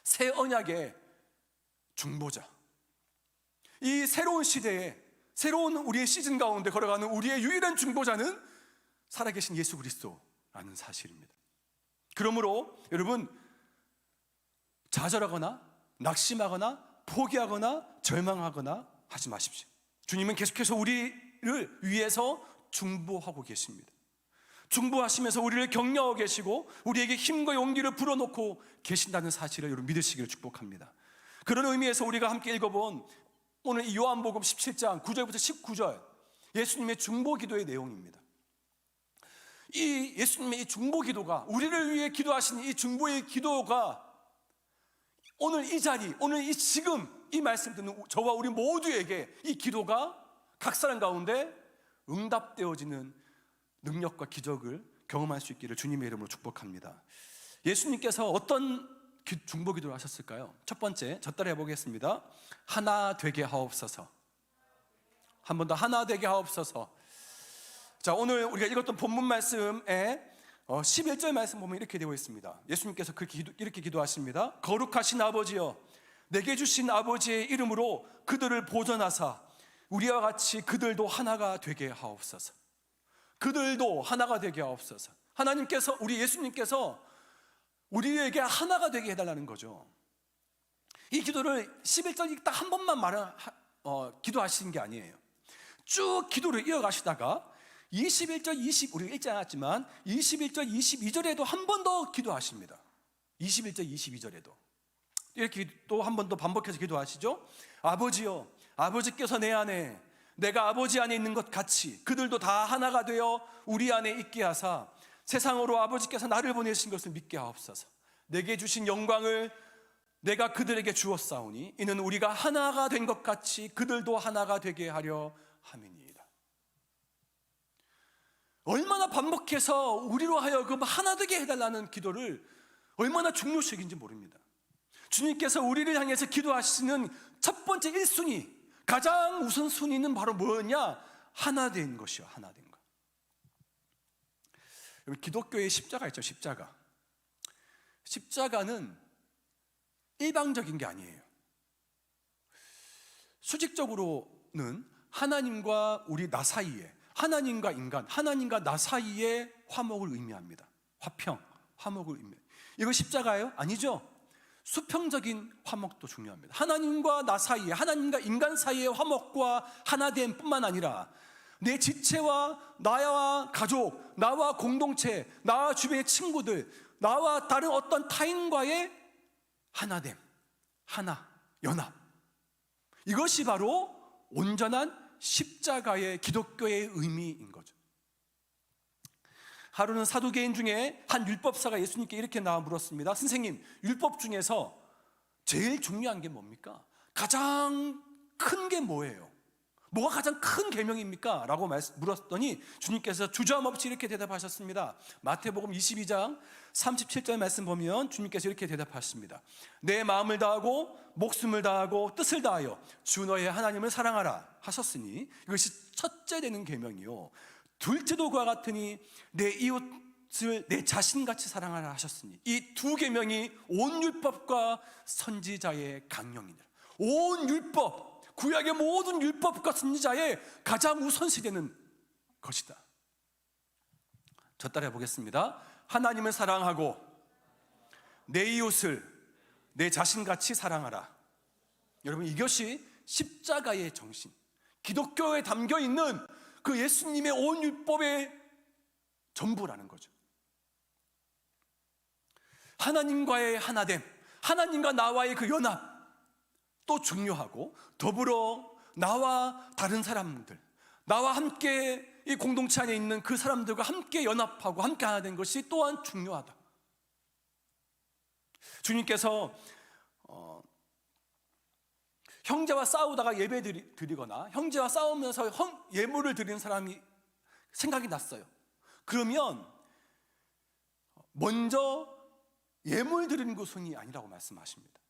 Speaker 1: 새 언약의 중보자, 이 새로운 시대에 새로운 우리의 시즌 가운데 걸어가는 우리의 유일한 중보자는 살아계신 예수 그리스도라는 사실입니다. 그러므로 여러분, 좌절하거나 낙심하거나 포기하거나 절망하거나 하지 마십시오. 주님은 계속해서 우리를 위해서 중보하고 계십니다. 중보하시면서 우리를 격려하고 계시고 우리에게 힘과 용기를 불어넣고 계신다는 사실을 여러분 믿으시기를 축복합니다. 그런 의미에서 우리가 함께 읽어본 오늘 이 요한복음 17장 9절부터 19절 예수님의 중보 기도의 내용입니다. 이 예수님의 이 중보 기도가, 우리를 위해 기도하신 이 중보의 기도가 오늘 이 자리, 오늘 이 지금 이 말씀 듣는 저와 우리 모두에게 이 기도가 각 사람 가운데 응답되어지는 능력과 기적을 경험할 수 있기를 주님의 이름으로 축복합니다. 예수님께서 어떤 중보 기도를 하셨을까요? 첫 번째, 저 따라 해보겠습니다. 하나 되게 하옵소서. 한 번 더, 하나 되게 하옵소서. 자, 오늘 우리가 읽었던 본문 말씀에 11절 말씀 보면 이렇게 되어 있습니다. 예수님께서 이렇게 기도하십니다. 거룩하신 아버지여, 내게 주신 아버지의 이름으로 그들을 보존하사 우리와 같이 그들도 하나가 되게 하옵소서. 그들도 하나가 되게 하옵소서. 하나님께서, 우리 예수님께서 우리에게 하나가 되게 해달라는 거죠. 이 기도를 11절 딱 한 번만 기도하시는 게 아니에요. 쭉 기도를 이어가시다가 21절, 우리가 읽지 않았지만 21절, 22절에도 한 번 더 기도하십니다. 21절, 22절에도 이렇게 또 한 번 더 반복해서 기도하시죠. 아버지여, 아버지께서 내 안에, 내가 아버지 안에 있는 것 같이 그들도 다 하나가 되어 우리 안에 있게 하사 세상으로 아버지께서 나를 보내신 것을 믿게 하옵소서. 내게 주신 영광을 내가 그들에게 주었사오니 이는 우리가 하나가 된 것 같이 그들도 하나가 되게 하려 함이니이다. 얼마나 반복해서 우리로 하여금 하나 되게 해달라는 기도를 얼마나 중요시인지 모릅니다. 주님께서 우리를 향해서 기도하시는 첫 번째 1순위, 가장 우선순위는 바로 뭐였냐? 하나 된 것이요, 하나 된 것. 기독교의 십자가 있죠, 십자가. 십자가는 일방적인 게 아니에요. 수직적으로는 하나님과 우리 나 사이에, 하나님과 인간, 하나님과 나 사이의 화목을 의미합니다. 화평, 화목을 의미해요. 이거 십자가예요? 아니죠. 수평적인 화목도 중요합니다. 하나님과 나 사이에, 하나님과 인간 사이의 화목과 하나됨 뿐만 아니라 내 지체와 나와 가족, 나와 공동체, 나와 주변의 친구들, 나와 다른 어떤 타인과의 하나됨, 하나, 연합. 이것이 바로 온전한 십자가의 기독교의 의미인 거죠. 하루는 사두개인 중에 한 율법사가 예수님께 이렇게 나와 물었습니다. 선생님, 율법 중에서 제일 중요한 게 뭡니까? 가장 큰 게 뭐예요? 뭐가 가장 큰 계명입니까? 라고 물었더니 주님께서 주저함없이 이렇게 대답하셨습니다. 마태복음 22장 37절 말씀 보면 주님께서 이렇게 대답하십니다. 내 마음을 다하고 목숨을 다하고 뜻을 다하여 주 너의 하나님을 사랑하라 하셨으니 이것이 첫째 되는 계명이요, 둘째도 그와 같으니 내 이웃을 내 자신같이 사랑하라 하셨으니 이 두 계명이 온 율법과 선지자의 강령이니라. 온 율법, 구약의 모든 율법과 선지자의 가장 우선시되는 것이다. 저 따라 해보겠습니다. 하나님을 사랑하고 내 이웃을 내 자신같이 사랑하라. 여러분, 이것이 십자가의 정신, 기독교에 담겨있는 그 예수님의 온 율법의 전부라는 거죠. 하나님과의 하나됨, 하나님과 나와의 그 연합도 중요하고, 더불어 나와 다른 사람들, 나와 함께 이 공동체 안에 있는 그 사람들과 함께 연합하고 함께 하나 된 것이 또한 중요하다. 주님께서 형제와 싸우다가 예배 드리거나 형제와 싸우면서 예물을 드리는 사람이 생각이 났어요. 그러면 먼저 예물 드리는 것이 아니라고 말씀하십니다.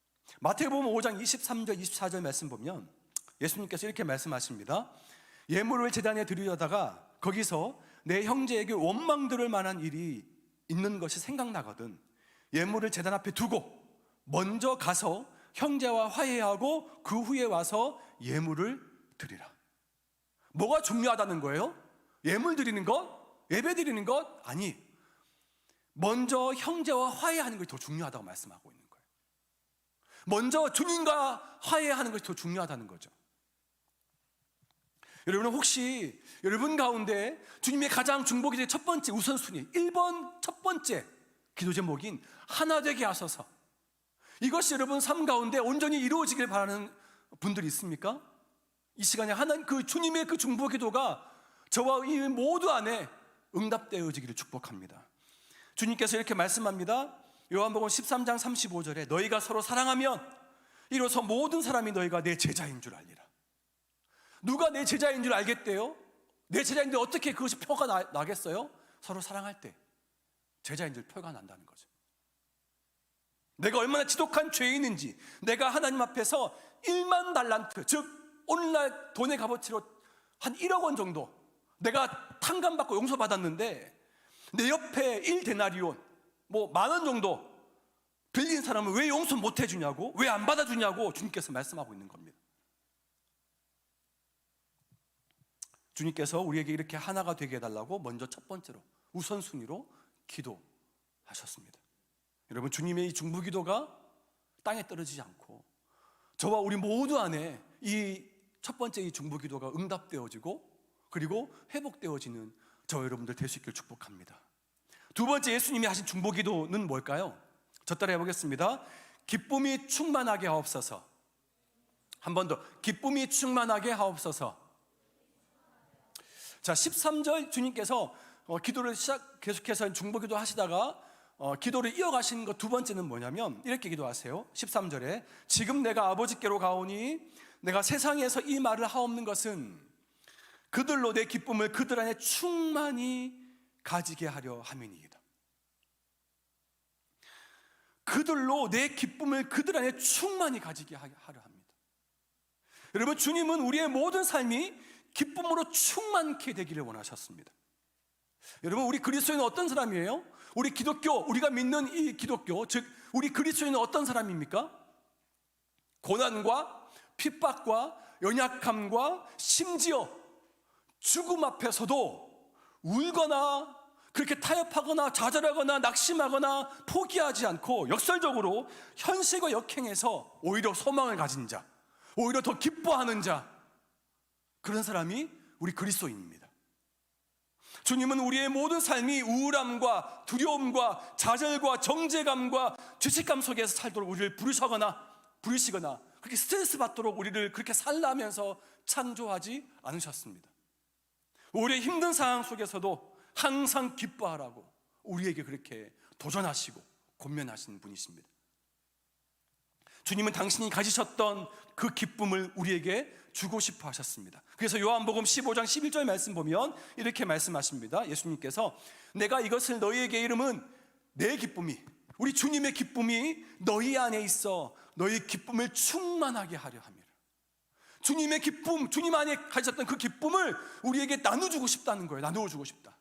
Speaker 1: 마태복음 5장 23절 24절 말씀 보면 예수님께서 이렇게 말씀하십니다. 예물을 제단에 드리려다가 거기서 내 형제에게 원망 들을 만한 일이 있는 것이 생각나거든 예물을 제단 앞에 두고 먼저 가서 형제와 화해하고 그 후에 와서 예물을 드리라. 뭐가 중요하다는 거예요? 예물 드리는 것? 예배 드리는 것? 아니, 먼저 형제와 화해하는 것이 더 중요하다고 말씀하고 있는 거예요. 먼저 주님과 화해하는 것이 더 중요하다는 거죠. 여러분은 혹시 여러분 가운데 주님의 가장 중보기도의 첫 번째 우선순위 1번 첫 번째 기도 제목인 하나 되게 하소서, 이것이 여러분 삶 가운데 온전히 이루어지길 바라는 분들이 있습니까? 이 시간에 하나님 그 주님의 그 중보기도가 저와 이 모두 안에 응답되어지기를 축복합니다. 주님께서 이렇게 말씀합니다. 요한복음 13장 35절에 너희가 서로 사랑하면 이로써 모든 사람이 너희가 내 제자인 줄 알리라. 누가 내 제자인 줄 알겠대요? 내 제자인데 어떻게 그것이 표가 나겠어요? 서로 사랑할 때 제자인 줄 표가 난다는 거죠. 내가 얼마나 지독한 죄인인지, 내가 하나님 앞에서 1만 달란트, 즉 오늘날 돈의 값어치로 한 1억 원 정도 내가 탕감받고 용서받았는데 내 옆에 1데나리온 뭐 10,000원 정도 빌린 사람은 왜 용서 못 해주냐고, 왜 안 받아주냐고 주님께서 말씀하고 있는 겁니다. 주님께서 우리에게 이렇게 하나가 되게 해달라고 먼저 첫 번째로 우선순위로 기도하셨습니다. 여러분, 주님의 이 중보기도가 땅에 떨어지지 않고 저와 우리 모두 안에 이 첫 번째 이 중보기도가 응답되어지고 그리고 회복되어지는 저 여러분들 될 수 있기를 축복합니다. 두 번째 예수님이 하신 중보기도는 뭘까요? 저 따라 해보겠습니다. 기쁨이 충만하게 하옵소서. 한 번 더, 기쁨이 충만하게 하옵소서. 자, 13절 주님께서 기도를 계속해서 중보기도 하시다가 기도를 이어가신 것 두 번째는 뭐냐면 이렇게 기도하세요. 13절에 지금 내가 아버지께로 가오니 내가 세상에서 이 말을 하옵는 것은 그들로 내 기쁨을 그들 안에 충만히 가지게 하려 함이니이다. 그들로 내 기쁨을 그들 안에 충만히 가지게 하려 합니다. 여러분, 주님은 우리의 모든 삶이 기쁨으로 충만케 되기를 원하셨습니다. 여러분, 우리 그리스도인은 어떤 사람이에요? 우리 기독교, 우리가 믿는 이 기독교, 즉 우리 그리스도인은 어떤 사람입니까? 고난과 핍박과 연약함과 심지어 죽음 앞에서도 울거나 그렇게 타협하거나 좌절하거나 낙심하거나 포기하지 않고 역설적으로 현실과 역행해서 오히려 소망을 가진 자, 오히려 더 기뻐하는 자, 그런 사람이 우리 그리스도인입니다. 주님은 우리의 모든 삶이 우울함과 두려움과 좌절과 정죄감과 죄책감 속에서 살도록 우리를 부르시거나 그렇게 스트레스 받도록 우리를 그렇게 살라면서 창조하지 않으셨습니다. 우리의 힘든 상황 속에서도 항상 기뻐하라고 우리에게 그렇게 도전하시고 권면하시는 분이십니다. 주님은 당신이 가지셨던 그 기쁨을 우리에게 주고 싶어 하셨습니다. 그래서 요한복음 15장 11절 말씀 보면 이렇게 말씀하십니다. 예수님께서 내가 이것을 너희에게 이름은 내 기쁨이, 우리 주님의 기쁨이 너희 안에 있어 너희 기쁨을 충만하게 하려 함이라. 주님의 기쁨, 주님 안에 가지셨던 그 기쁨을 우리에게 나눠주고 싶다는 거예요. 나누어주고 싶다.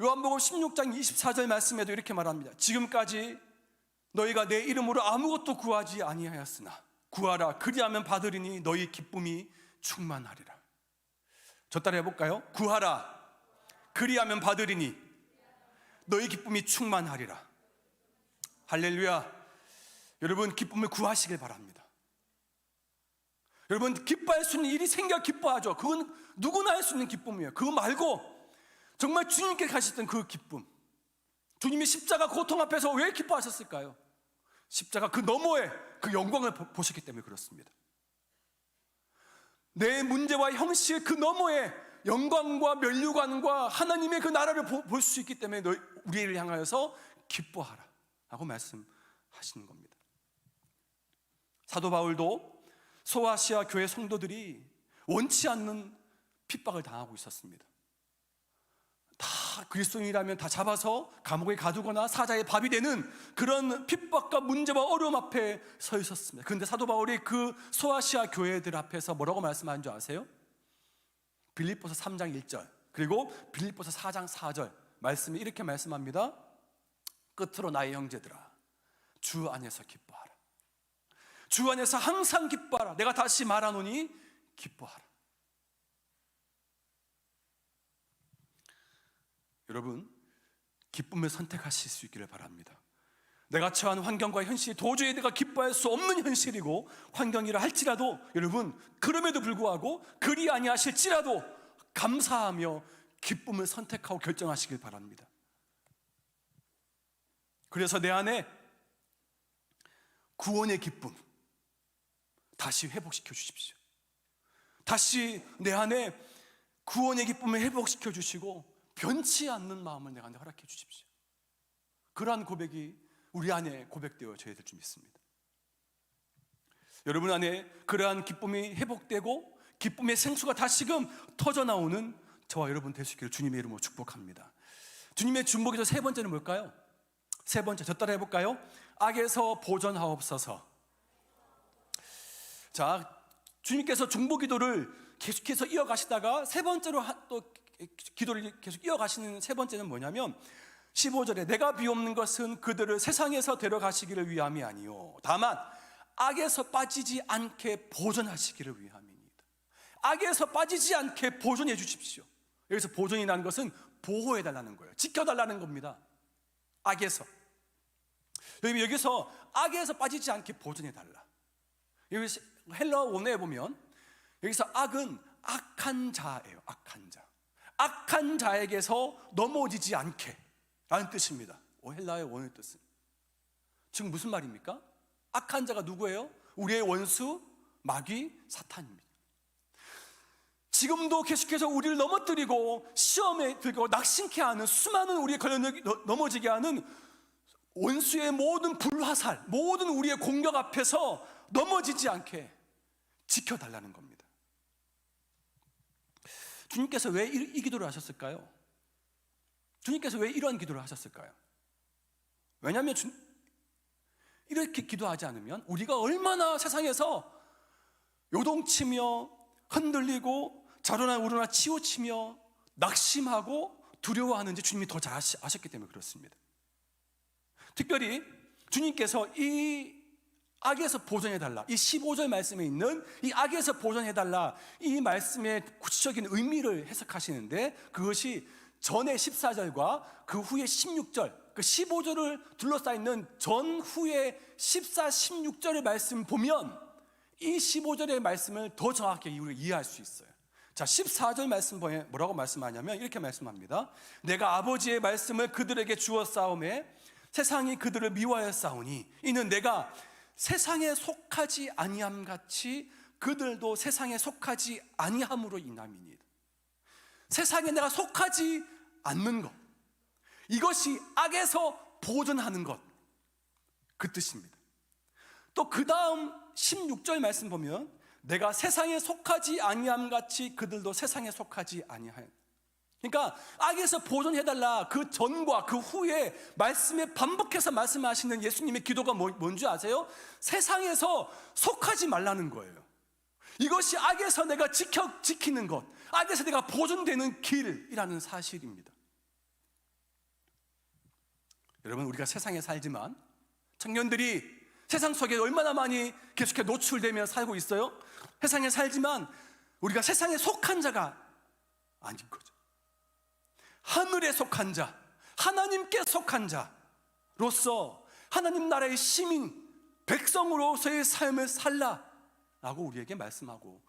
Speaker 1: 요한복음 16장 24절 말씀에도 이렇게 말합니다. 지금까지 너희가 내 이름으로 아무것도 구하지 아니하였으나 구하라, 그리하면 받으리니 너희 기쁨이 충만하리라. 저 따라 해볼까요? 구하라, 그리하면 받으리니 너희 기쁨이 충만하리라. 할렐루야. 여러분, 기쁨을 구하시길 바랍니다. 여러분, 기뻐할 수 있는 일이 생겨 기뻐하죠. 그건 누구나 할 수 있는 기쁨이에요. 그거 말고 정말 주님께 가셨던 그 기쁨, 주님이 십자가 고통 앞에서 왜 기뻐하셨을까요? 십자가 그 너머에 그 영광을 보셨기 때문에 그렇습니다. 내 문제와 형실 그 너머에 영광과 면류관과 하나님의 그 나라를 볼 수 있기 때문에 우리를 향하여서 기뻐하라 하고 말씀하시는 겁니다. 사도 바울도 소아시아 교회 성도들이 원치 않는 핍박을 당하고 있었습니다. 다 그리스도인이라면 다 잡아서 감옥에 가두거나 사자의 밥이 되는 그런 핍박과 문제와 어려움 앞에 서 있었습니다. 그런데 사도 바울이 그 소아시아 교회들 앞에서 뭐라고 말씀하는 줄 아세요? 빌립보서 3장 1절 그리고 빌립보서 4장 4절 말씀이 이렇게 말씀합니다. 끝으로 나의 형제들아, 주 안에서 기뻐하라. 주 안에서 항상 기뻐하라. 내가 다시 말하노니 기뻐하라. 여러분, 기쁨을 선택하실 수 있기를 바랍니다. 내가 처한 환경과 현실이 도저히 내가 기뻐할 수 없는 현실이고 환경이라 할지라도 여러분, 그럼에도 불구하고 그리 아니하실지라도 감사하며 기쁨을 선택하고 결정하시길 바랍니다. 그래서 내 안에 구원의 기쁨 다시 회복시켜 주십시오. 다시 내 안에 구원의 기쁨을 회복시켜 주시고 변치 않는 마음을 내가 허락해 주십시오. 그러한 고백이 우리 안에 고백되어져야 될 줄 믿습니다. 여러분 안에 그러한 기쁨이 회복되고 기쁨의 생수가 다시금 터져나오는 저와 여러분 될 수 있기를 주님의 이름으로 축복합니다. 주님의 중복에서 세 번째는 뭘까요? 세 번째, 저 따라 해볼까요? 악에서 보전하옵소서. 자, 주님께서 중보기도를 계속해서 이어가시다가 세 번째로 또 기도를 계속 이어가시는 세 번째는 뭐냐면 15절에 내가 비옵는 것은 그들을 세상에서 데려가시기를 위함이 아니요 다만 악에서 빠지지 않게 보존하시기를 위함입니다. 악에서 빠지지 않게 보존해 주십시오. 여기서 보존이라는 것은 보호해달라는 거예요. 지켜달라는 겁니다. 악에서. 여기서 악에서 빠지지 않게 보존해달라. 여기 헬러 원어에 보면 여기서 악은 악한 자예요. 악한 자. 악한 자에게서 넘어지지 않게 라는 뜻입니다. 헬라의 원어의 뜻은. 지금 무슨 말입니까? 악한 자가 누구예요? 우리의 원수 마귀 사탄입니다. 지금도 계속해서 우리를 넘어뜨리고 시험에 들고 낙심케 하는 수많은 우리의 걸려 넘어지게 하는 원수의 모든 불화살, 모든 우리의 공격 앞에서 넘어지지 않게 지켜달라는 겁니다. 주님께서 왜 이 기도를 하셨을까요? 주님께서 왜 이런 기도를 하셨을까요? 왜냐하면 이렇게 기도하지 않으면 우리가 얼마나 세상에서 요동치며 흔들리고 좌로나 우로나 치우치며 낙심하고 두려워하는지 주님이 더 잘 아셨기 때문에 그렇습니다. 특별히 주님께서 이 악에서 보존해달라, 이 15절 말씀에 있는 이 악에서 보존해달라, 이 말씀의 구체적인 의미를 해석하시는데 그것이 전의 14절과 그 후의 16절, 그 15절을 둘러싸있는 전후의 14, 16절의 말씀 보면 이 15절의 말씀을 더 정확하게 우리가 이해할 수 있어요. 자, 14절 말씀 보면 뭐라고 말씀하냐면 이렇게 말씀합니다. 내가 아버지의 말씀을 그들에게 주었사오매 세상이 그들을 미워하였사오니 이는 내가 세상에 속하지 아니함 같이 그들도 세상에 속하지 아니함으로 인함이니이다. 세상에 내가 속하지 않는 것, 이것이 악에서 보존하는 것, 그 뜻입니다. 또 그 다음 16절 말씀 보면 내가 세상에 속하지 아니함 같이 그들도 세상에 속하지 아니하여. 그러니까 악에서 보존해달라 그 전과 그 후에 말씀에 반복해서 말씀하시는 예수님의 기도가 뭔지 아세요? 세상에서 속하지 말라는 거예요. 이것이 악에서 내가 지키는 것, 악에서 내가 보존되는 길이라는 사실입니다. 여러분, 우리가 세상에 살지만 청년들이 세상 속에 얼마나 많이 계속해 노출되며 살고 있어요? 세상에 살지만 우리가 세상에 속한 자가 아닌 거죠. 하늘에 속한 자, 하나님께 속한 자로서 하나님 나라의 시민, 백성으로서의 삶을 살라 라고 우리에게 말씀하고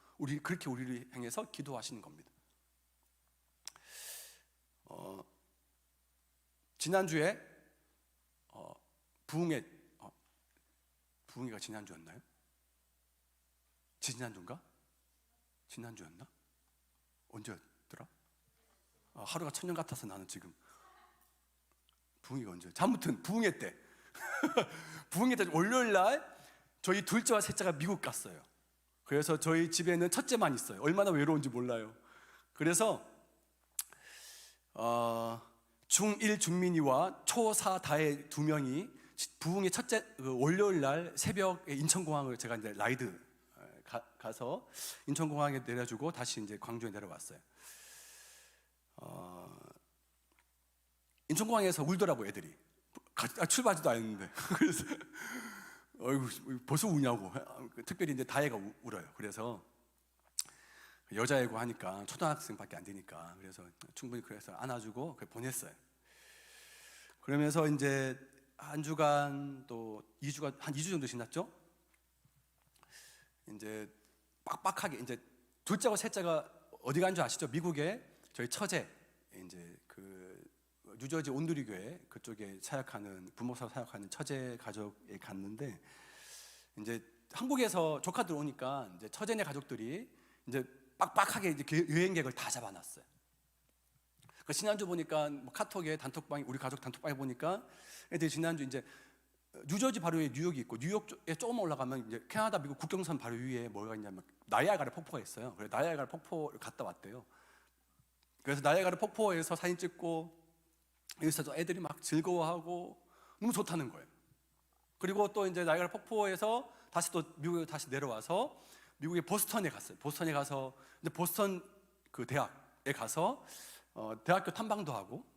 Speaker 1: 그렇게 우리를 향해서 기도하시는 겁니다. 지난주에 부흥회가 지난주였나요? 지난주인가? 지난주였나? 언제였더라? 하루가 천년 같아서 나는 지금 부흥회가 언제? 아무튼 부흥회 때 부흥회 때 월요일 날 저희 둘째와 셋째가 미국 갔어요. 그래서 저희 집에는 첫째만 있어요. 얼마나 외로운지 몰라요. 그래서 중1 준민이와 초4 다혜 2명이 부흥회 첫째 월요일 날 새벽에 인천공항을 제가 이제 라이드 가서 인천공항에 내려주고 다시 이제 광주에 내려왔어요. 인천공항에서 울더라고 애들이. 출발하지도 않았는데. 그래서 어이구 벌써 우냐고. 특별히 이제 다혜가 울어요. 그래서 여자애고 하니까 초등학생밖에 안 되니까 그래서 충분히 그래서 안아주고 보냈어요. 그러면서 이제 한 주간 또 2주간 한 2주 정도 지났죠. 이제 빡빡하게 이제 둘째하고 셋째가 어디 간 줄 아시죠? 미국에 저희 처제 이제 그 뉴저지 온누리 교회 그쪽에 사역하는 부목사로 사역하는 처제 가족에 갔는데 이제 한국에서 조카들 오니까 이제 처제네 가족들이 이제 빡빡하게 이제 여행객을 다 잡아놨어요. 그 지난주 보니까 뭐 카톡에 단톡방에 우리 가족 단톡방에 보니까 애들이 지난주 이제 뉴저지 바로 위에 뉴욕이 있고 뉴욕 쪽에 조금 올라가면 이제 캐나다 미국 국경선 바로 위에 뭐가 있냐면 나이아가라 폭포가 있어요. 그래서 나이아가라 폭포를 갔다 왔대요. 그래서 나이아가라 폭포에서 사진 찍고 여기서 애들이 막 즐거워하고 너무 좋다는 거예요. 그리고 또 이제 나이아가라 폭포에서 다시 또 미국에 다시 내려와서 미국의 보스턴에 갔어요. 보스턴에 가서 이제 보스턴 그 대학에 가서 대학교 탐방도 하고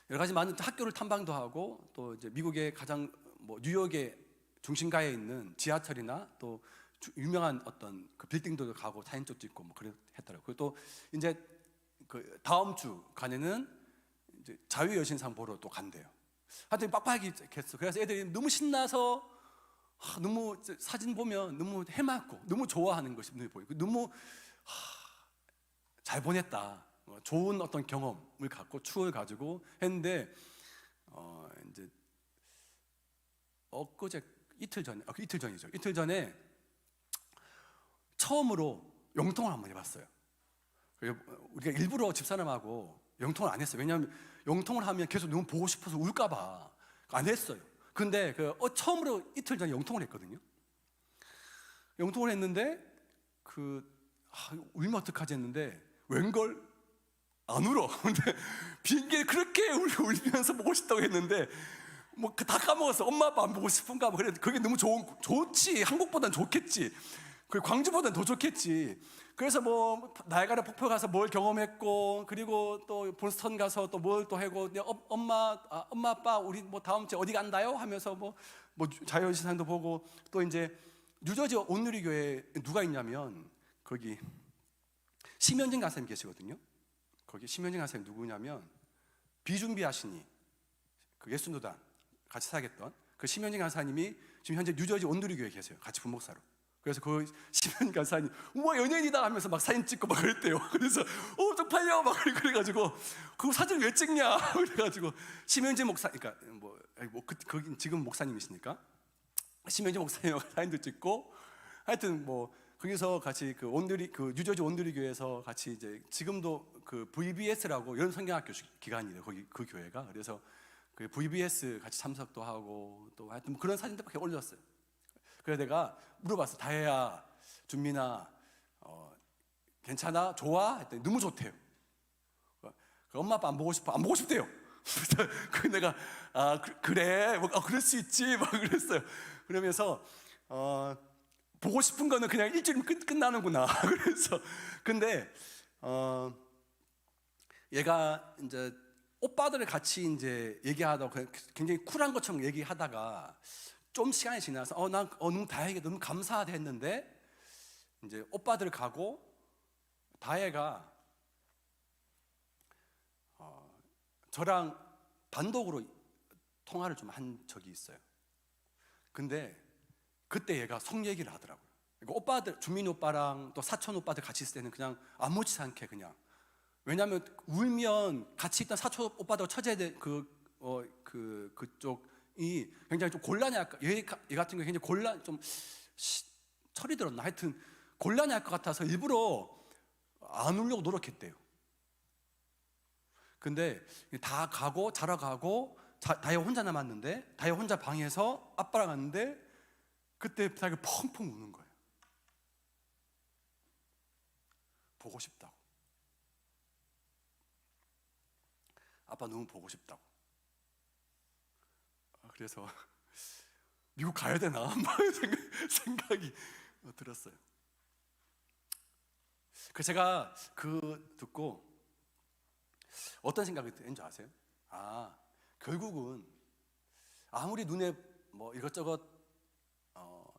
Speaker 1: 여러 가지 많은 학교를 탐방도 하고 또 이제 미국의 가장 뭐 뉴욕의 중심가에 있는 지하철이나 또 유명한 어떤 그 빌딩도 가고 사진도 찍고 뭐 그래 했더라고요. 그리고 또 이제 그 다음 주간에는 이제 자유여신상 보러 또 간대요. 하여튼 빡빡하게 했어. 그래서 애들이 너무 신나서 너무 사진 보면 너무 해맑고 너무 좋아하는 것이 눈에 보이고 너무 잘 보냈다. 좋은 어떤 경험을 갖고 추억을 가지고 했는데 이제 엊그제 이틀 전이죠. 이틀 전에 처음으로 영통을 한번 해봤어요. 우리가 일부러 집사람하고 영통을 안 했어요. 왜냐하면 영통을 하면 계속 너무 보고 싶어서 울까봐 안 했어요. 근데 처음으로 이틀 전에 영통을 했거든요. 영통을 했는데 울면 어떡하지 했는데 웬걸 안 울어. 근데 비행기에 그렇게 울면서 보고 싶다고 했는데 뭐 다 까먹었어. 엄마 아빠 안 보고 싶은가 뭐 그래. 그게 너무 좋지. 한국보단 좋겠지. 그 광주보단 더 좋겠지. 그래서 뭐 나이아가라 폭포 가서 뭘 경험했고 그리고 또 보스턴 가서 또 뭘 또 하고 엄마 아빠 우리 뭐 다음 주에 어디 간다요 하면서 뭐 자유여신상도 보고 또 이제 뉴저지 온누리 교회에 누가 있냐면 거기 심현진 간사님 계시거든요. 거기 심현진 간사님 누구냐면 비준비하시니 그 예수노단 같이 사겠던 그 심현진 간사님이 지금 현재 뉴저지 온누리 교회에 계세요. 같이 부목사로. 그래서 그 심현진 간사님 우와 연예인이다 하면서 막 사진 찍고 막 그랬대요. 그래서 쪽팔려 막 그래가지고 그 사진 왜 찍냐 그래가지고 심현진 목사 그러니까 거긴 지금 목사님이시니까 심현진 목사님 사진도 찍고 하여튼 뭐 거기서 같이 그 뉴저지 온누리 교회에서 같이 이제 지금도 그 VBS라고 연 성경학교 기관이래요. 거기 그 교회가. 그래서 그 VBS 같이 참석도 하고 또 하여튼 뭐 그런 사진도 막 올렸어요. 그래서 내가 물어봤어. 다혜야, 준민아, 괜찮아? 좋아? 했더니 너무 좋대요. 엄마 아빠 안 보고 싶어? 안 보고 싶대요. 그래서 내가 그래, 그럴 수 있지, 막 그랬어요. 그러면서 보고 싶은 거는 그냥 일주일 끝나는구나. 그래서 근데 얘가 이제 오빠들을 같이 이제 얘기하다가 굉장히 쿨한 것처럼 얘기하다가 좀 시간이 지나서 난 너무 다혜에게 너무 감사하다 했는데 이제 오빠들 가고 다혜가 저랑 단독으로 통화를 좀 한 적이 있어요. 근데 그때 얘가 속 얘기를 하더라고요. 그러니까 오빠들, 주민 오빠랑 또 사촌 오빠들 같이 있을 때는 그냥 아무렇지 않게 그냥, 왜냐하면 울면 같이 있던 사촌 오빠들 처제들 그쪽이 굉장히 좀 곤란해 할까, 얘 같은 경우 굉장히 철이 들었나, 하여튼 곤란해 할 것 같아서 일부러 안 울려고 노력했대요. 근데 다 가고 자러 가고 다혜 혼자 남았는데, 다혜 혼자 방에서 아빠랑 갔는데 그때 자기가 펑펑 우는 거예요. 보고 싶다고. 아빠 너무 보고 싶다고. 그래서 미국 가야 되나 막 생각이 들었어요. 그 제가 듣고 어떤 생각이 드는지 아세요? 결국은 아무리 눈에 뭐 이것저것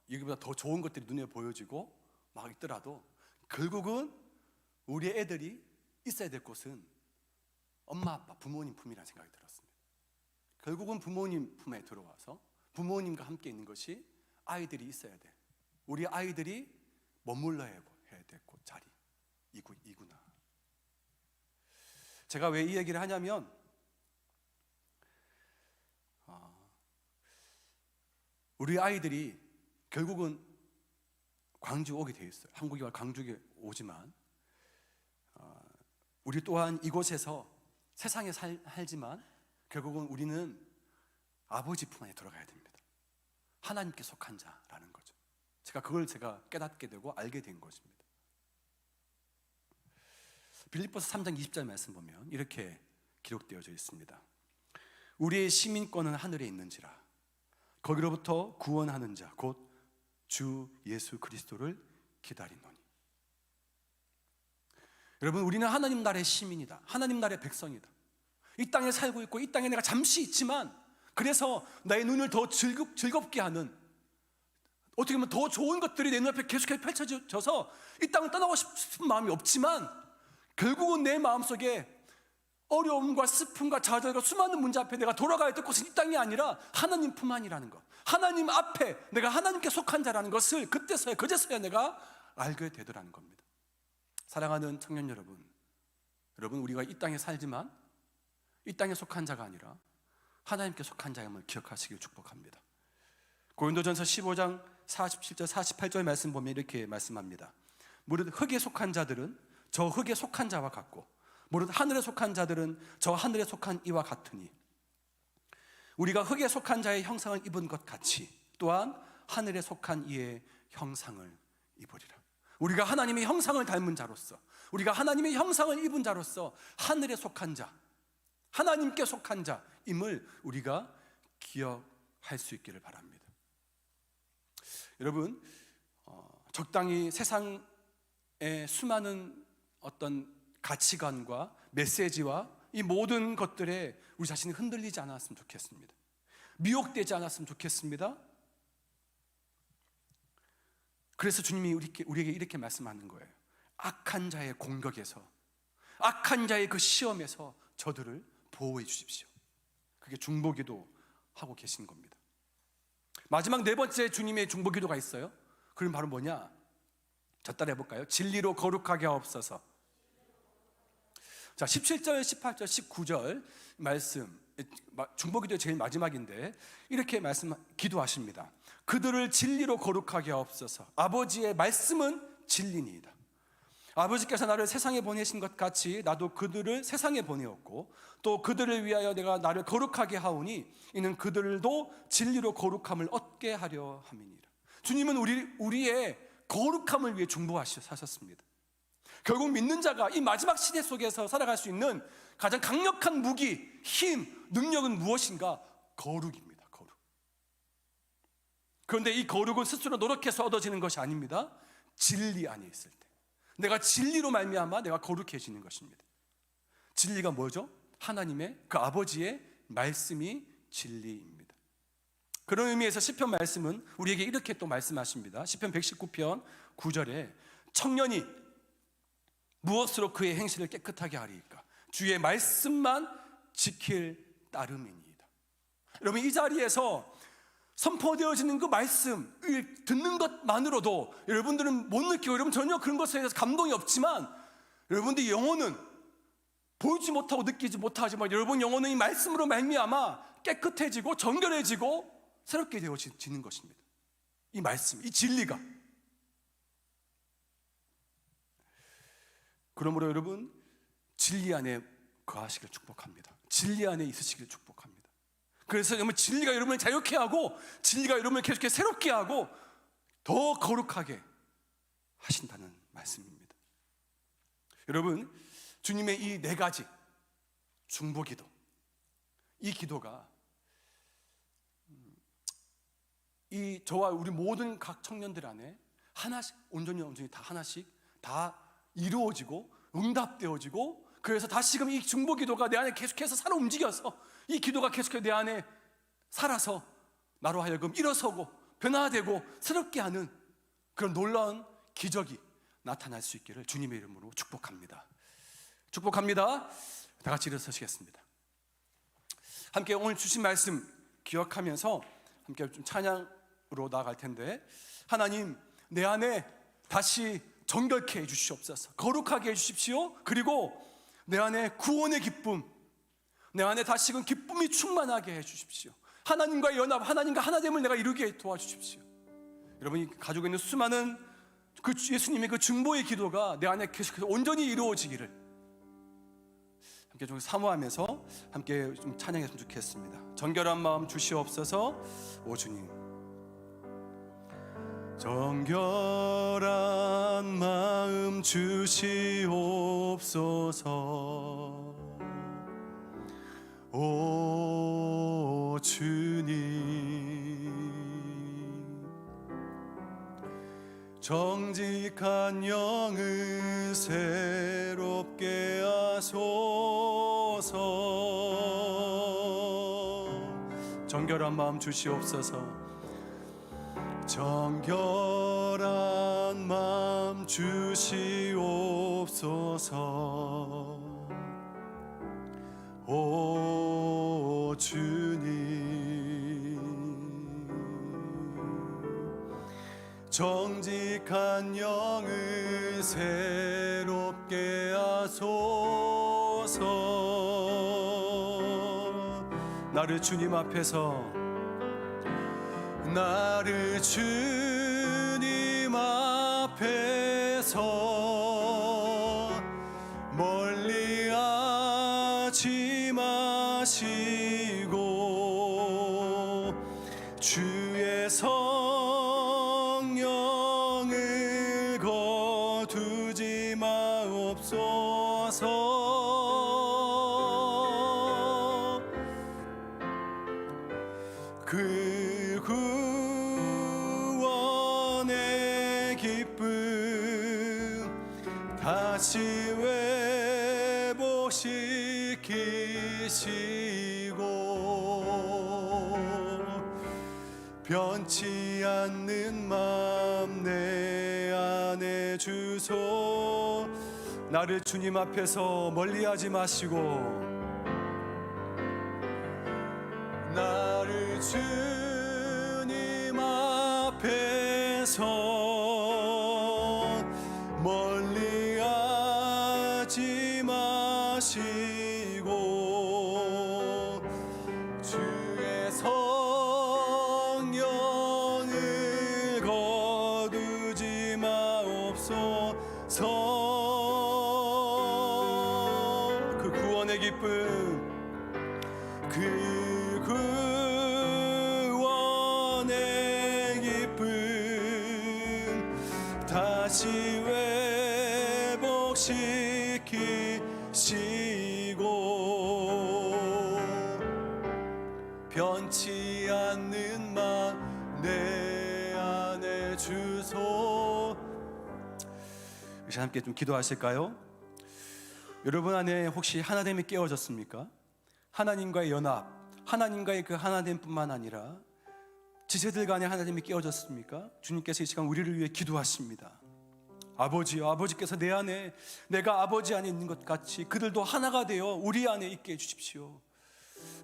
Speaker 1: 이거보다 더 좋은 것들이 눈에 보여지고 막 있더라도 결국은 우리 애들이 있어야 될 곳은 엄마, 아빠, 부모님 품이라는 생각이 들었습니다. 결국은 부모님 품에 들어와서 부모님과 함께 있는 것이 아이들이 있어야 돼. 우리 아이들이 머물러야 될 곳, 자리 이구나. 제가 왜 이 얘기를 하냐면 우리 아이들이 결국은 광주 오게 돼 있어요. 한국에 광주에 오지만 우리 또한 이곳에서 세상에 살지만 결국은 우리는 아버지 품 안에 들어가야 됩니다. 하나님께 속한 자라는 거죠. 그걸 깨닫게 되고 알게 된 것입니다. 빌립보서 3장 20절 말씀 보면 이렇게 기록되어져 있습니다. 우리의 시민권은 하늘에 있는지라 거기로부터 구원하는 자 곧 주 예수 그리스도를 기다리노니. 여러분, 우리는 하나님 나라의 시민이다. 하나님 나라의 백성이다. 이 땅에 살고 있고 이 땅에 내가 잠시 있지만, 그래서 나의 눈을 더 즐겁게 하는, 어떻게 보면 더 좋은 것들이 내 눈앞에 계속해서 펼쳐져서 이 땅을 떠나고 싶은 마음이 없지만, 결국은 내 마음속에 어려움과 슬픔과 좌절과 수많은 문제 앞에 내가 돌아가야 될 곳은 이 땅이 아니라 하나님 품 안이라는 것, 하나님 앞에 내가 하나님께 속한 자라는 것을 그제서야 내가 알게 되더라는 겁니다. 사랑하는 청년 여러분, 우리가 이 땅에 살지만 이 땅에 속한 자가 아니라 하나님께 속한 자임을 기억하시길 축복합니다. 고린도전서 15장 47절 48절 말씀 보면 이렇게 말씀합니다. 무릇 흙에 속한 자들은 저 흙에 속한 자와 같고 무릇 하늘에 속한 자들은 저 하늘에 속한 이와 같으니 우리가 흙에 속한 자의 형상을 입은 것 같이 또한 하늘에 속한 이의 형상을 입으리라. 우리가 하나님의 형상을 닮은 자로서, 우리가 하나님의 형상을 입은 자로서 하늘에 속한 자, 하나님께 속한 자임을 우리가 기억할 수 있기를 바랍니다. 여러분, 적당히 세상의 수많은 어떤 가치관과 메시지와 이 모든 것들에 우리 자신이 흔들리지 않았으면 좋겠습니다. 미혹되지 않았으면 좋겠습니다. 그래서 주님이 우리에게 이렇게 말씀하는 거예요. 악한 자의 공격에서, 악한 자의 그 시험에서 저들을 보호해 주십시오. 그게 중보기도 하고 계신 겁니다. 마지막 네 번째 주님의 중보기도가 있어요. 그럼 바로 뭐냐? 저 따라 해볼까요? 진리로 거룩하게 하옵소서. 자, 17절, 18절, 19절 말씀, 중보기도의 제일 마지막인데 이렇게 기도하십니다. 그들을 진리로 거룩하게 하옵소서. 아버지의 말씀은 진리니이다. 아버지께서 나를 세상에 보내신 것 같이 나도 그들을 세상에 보내었고 또 그들을 위하여 내가 나를 거룩하게 하오니 이는 그들도 진리로 거룩함을 얻게 하려 함이니라. 주님은 우리의 거룩함을 위해 중보하셨습니다. 결국 믿는 자가 이 마지막 시대 속에서 살아갈 수 있는 가장 강력한 무기, 힘, 능력은 무엇인가? 거룩입니다. 거룩. 그런데 이 거룩은 스스로 노력해서 얻어지는 것이 아닙니다. 진리 안에 있을 때, 내가 진리로 말미암아 내가 거룩해지는 것입니다. 진리가 뭐죠? 하나님의 그 아버지의 말씀이 진리입니다. 그런 의미에서 시편 말씀은 우리에게 이렇게 또 말씀하십니다. 시편 119편 9절에 청년이 무엇으로 그의 행실을 깨끗하게 하리이까? 주의 말씀만 지킬 따름이니이다. 여러분, 이 자리에서 선포되어지는 그 말씀을 듣는 것만으로도 여러분들은 못 느끼고, 여러분 전혀 그런 것에 대해서 감동이 없지만, 여러분들의 영혼은 보이지 못하고 느끼지 못하지만 여러분 영혼은 이 말씀으로 말미암아 깨끗해지고 정결해지고 새롭게 되어지는 것입니다. 이 말씀, 이 진리가. 그러므로 여러분, 진리 안에 거하시길 축복합니다. 진리 안에 있으시길 축복합니다. 그래서 여러분, 진리가 여러분을 자유케 하고 진리가 여러분을 계속해서 새롭게 하고 더 거룩하게 하신다는 말씀입니다. 여러분, 주님의 이 4가지 중보기도, 이 기도가 이 저와 우리 모든 각 청년들 안에 하나씩 온전히 다 하나씩 다 이루어지고 응답되어지고, 그래서 다시금 이 중보기도가 내 안에 계속해서 살아 움직여서 이 기도가 계속해서 내 안에 살아서 나로 하여금 일어서고 변화되고 새롭게 하는 그런 놀라운 기적이 나타날 수 있기를 주님의 이름으로 축복합니다. 축복합니다. 다 같이 일어서시겠습니다. 함께 오늘 주신 말씀 기억하면서 함께 좀 찬양으로 나아갈 텐데, 하나님, 내 안에 다시 정결케 해주시옵소서. 거룩하게 해주십시오. 그리고 내 안에 구원의 기쁨, 내 안에 다시금 기쁨이 충만하게 해주십시오. 하나님과의 연합, 하나님과 하나됨을 내가 이루게 도와주십시오. 여러분이 가지고 있는 수많은 그 예수님의 그 중보의 기도가 내 안에 계속해서 온전히 이루어지기를 함께 좀 사모하면서 함께 좀 찬양했으면 좋겠습니다. 정결한 마음 주시옵소서. 오 주님, 정결한 마음 주시옵소서. 오 주님, 정직한 영을 새롭게 하소서. 정결한 마음 주시옵소서. 정결한 마음 주시옵소서. 오 주님, 정직한 영을 새롭게 하소서. 나를 주님 앞에서, 나를 주님 앞에서 멀리하지 마시고 주의 성령을 거두지 마옵소서. 그 구원의 기쁨 다시 회복시키시고 변치 않는 마음 내 안에 주소. 나를 주님 앞에서 멀리하지 마시고, 나를 주님 앞에서 멀리하지 마시고 주의 성령을 거두지 마옵소서. 그 구원의 기쁨, 그 구원의 기쁨 다시 회복시키시고 변치 않는 마음 내 안에 주소. 이제 함께 좀 기도하실까요? 여러분 안에 혹시 하나됨이 깨어졌습니까? 하나님과의 연합, 하나님과의 그 하나됨뿐만 아니라 지체들 간의 하나됨이 깨어졌습니까? 주님께서 이 시간 우리를 위해 기도하십니다. 아버지요, 아버지께서 내 안에, 내가 아버지 안에 있는 것 같이 그들도 하나가 되어 우리 안에 있게 해주십시오.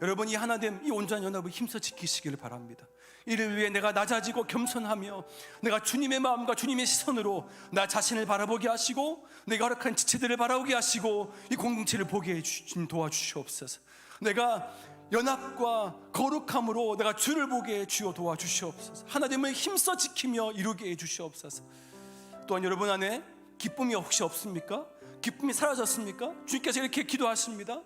Speaker 1: 여러분, 이 하나됨, 이 온전한 연합을 힘써 지키시기를 바랍니다. 이를 위해 내가 낮아지고 겸손하며 내가 주님의 마음과 주님의 시선으로 나 자신을 바라보게 하시고 내가 허락한 지체들을 바라보게 하시고 이 공동체를 보게 해주신 도와주시옵소서. 내가 연합과 거룩함으로 내가 주를 보게 해 주여 도와주시옵소서. 하나됨을 힘써 지키며 이루게 해 주시옵소서. 또한 여러분 안에 기쁨이 혹시 없습니까? 기쁨이 사라졌습니까? 주님께서 이렇게 기도하십니다.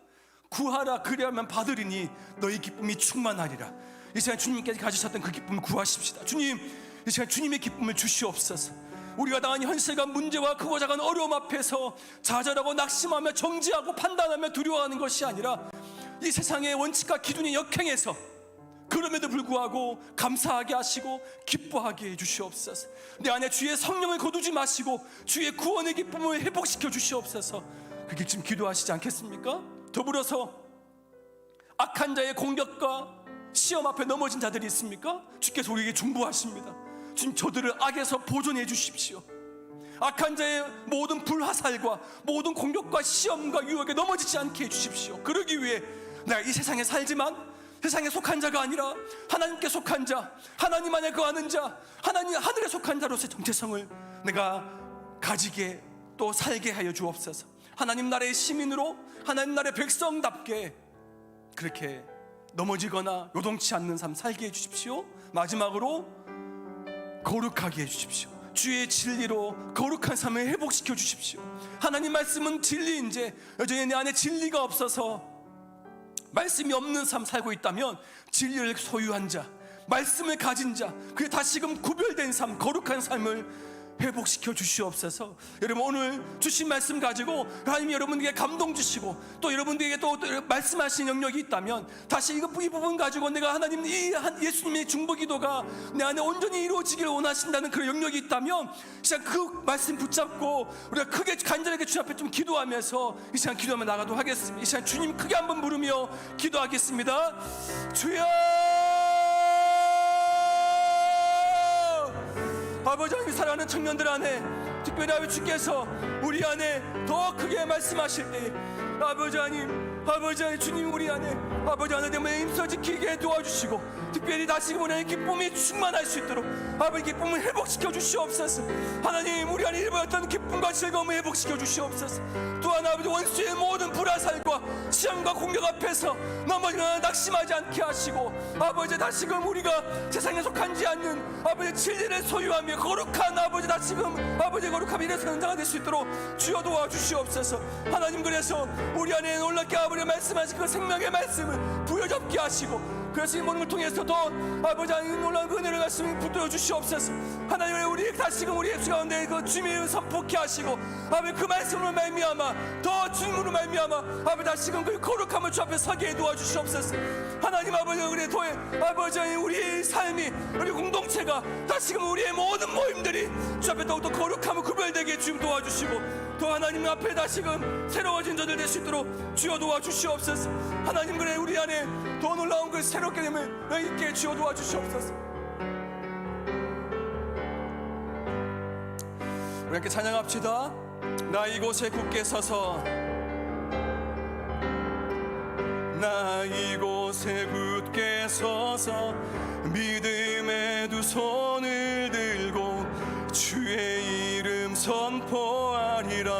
Speaker 1: 구하라, 그리하면 받으리니 너희 기쁨이 충만하리라. 이 시간 주님께서 가지셨던 그 기쁨을 구하십시다. 주님, 이 시간 주님의 기쁨을 주시옵소서. 우리가 당한 현실과 문제와 크고 작은 어려움 앞에서 좌절하고 낙심하며 정지하고 판단하며 두려워하는 것이 아니라 이 세상의 원칙과 기준에 역행해서 그럼에도 불구하고 감사하게 하시고 기뻐하게 해주시옵소서. 내 안에 주의 성령을 거두지 마시고 주의 구원의 기쁨을 회복시켜 주시옵소서. 그게 지금 기도하시지 않겠습니까? 더불어서 악한 자의 공격과 시험 앞에 넘어진 자들이 있습니까? 주께서 우리에게 중보하십니다. 주님, 저들을 악에서 보존해 주십시오. 악한 자의 모든 불화살과 모든 공격과 시험과 유혹에 넘어지지 않게 해주십시오. 그러기 위해 내가 이 세상에 살지만 세상에 속한 자가 아니라 하나님께 속한 자, 하나님 안에 거하는 자, 하나님 하늘에 속한 자로서의 정체성을 내가 가지게 또 살게 하여 주옵소서. 하나님 나라의 시민으로 하나님 나라의 백성답게 그렇게 넘어지거나 요동치 않는 삶 살게 해주십시오. 마지막으로 거룩하게 해주십시오. 주의 진리로 거룩한 삶을 회복시켜 주십시오. 하나님 말씀은 진리인지 여전히 내 안에 진리가 없어서 말씀이 없는 삶 살고 있다면 진리를 소유한 자, 말씀을 가진 자, 그게 다시금 구별된 삶, 거룩한 삶을 회복시켜 주시옵소서. 여러분, 오늘 주신 말씀 가지고 하나님이 여러분에게 감동 주시고 또 여러분들에게 또 말씀하신 영역이 있다면 다시 이 부분 가지고 내가 하나님, 이 예수님의 중보기도가 내 안에 온전히 이루어지기를 원하신다는 그런 영역이 있다면 시간 그 말씀 붙잡고 우리가 크게 간절하게 주님 앞에 좀 기도하면서 이 시간 기도하며 나가도록 하겠습니다. 이 시간 주님 크게 한번 부르며 기도하겠습니다. 주여, 아버지 하나님, 사랑하는 청년들 안에 특별히 아버지 주께서 우리 안에 더 크게 말씀하실 때 아버지 하나님 주님 우리 안에 아버지 하나님의 힘써 지키게 도와주시고 특별히 다시금 우리 안에 기쁨이 충만할 수 있도록 아버지 기쁨을 회복시켜 주시옵소서. 하나님, 우리 안에 잃어버렸던 기쁨과 즐거움을 회복시켜 주시옵소서. 또한 아버지 원수의 모든 불화살과 시험과 공격 앞에서 넘어지거나 낙심하지 않게 하시고 아버지 다시금 우리가 세상에 속한지 않는 아버지 진리를 소유하며 거룩한 아버지 다시금 아버지 거룩함이 일어서는 자가 될 수 있도록 주여 도와주시옵소서. 하나님, 그래서 우리 안에 놀랍게 아버지 말씀하신 그 생명의 말씀을 부여잡게 하시고 그래서 이 모든 걸 통해서 더 아버지 하나님 놀라운 은혜를 말씀을 붙들어 주시옵소서. 하나님, 우리 다시금 우리 예수 가운데 그 주님을 선포케 하시고 아버지 그 말씀으로 말미암아 더 주님으로 말미암아 아버지 다시금 그 거룩함을 주 앞에 서게 해 도와주시옵소서. 하나님 아버지, 우리 도에 아버지 우리의 삶이 우리 공동체가 다시금 우리의 모든 모임들이 주 앞에 더욱더 거룩함을 구별되게 주님 도와주시고 또 하나님 앞에 다시금 새로워진 자들 될 수 있도록 주여 도와주시옵소서. 하나님, 그래 우리 안에 더 놀라운 그 새롭게 됨을 있게 주여 도와주시옵소서. 우리 함께 찬양합시다. 나 이곳에 굳게 서서, 나 이곳에 굳게 서서 믿음의 두 손을 들고 주의 이름 선포하리라.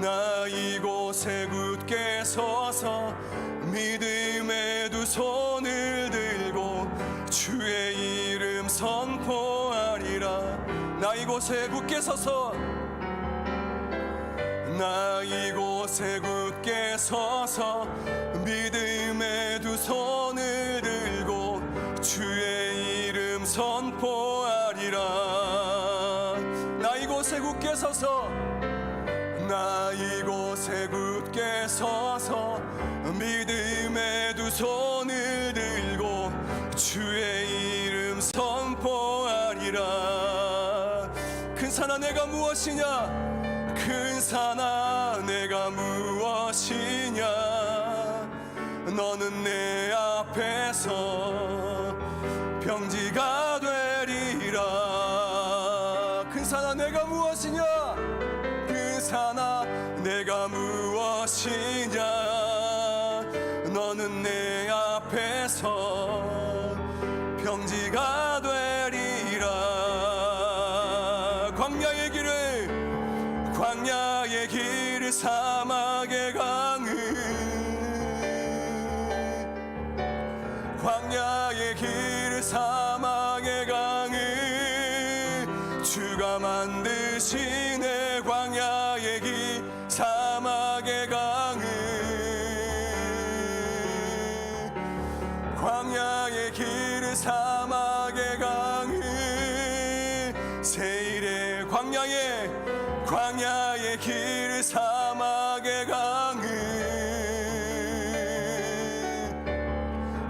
Speaker 1: 나 이곳에 굳게 서서 믿음의 두 손을 들고 주의 이름 선포하리라. 나 이곳에 굳게 서서, 나 이곳에 굳게 서서 믿음의 두 손을 들고 주의 이름 선포하리라. 나 이곳에 굳게 서서, 나 이곳에 굳게 서서 믿음의 두 손을 들고 주의 이름 선포하리라. 큰 산아 내가 무엇이냐, 큰 산아 내가 무엇이냐, 너는 내 앞에서 평지가 되리라. 큰 산아 내가 무엇이냐, 큰 산아 내가 무엇이냐, 속에서 평지가 되리라. 광야의 길을 사막의 강을, 광야의 길을 사막의 강을 주가 만드시네. 광야의 길 사막의 강을, 광야의 길을 사막의 강을 세일의 광야의 길을 사막의 강을,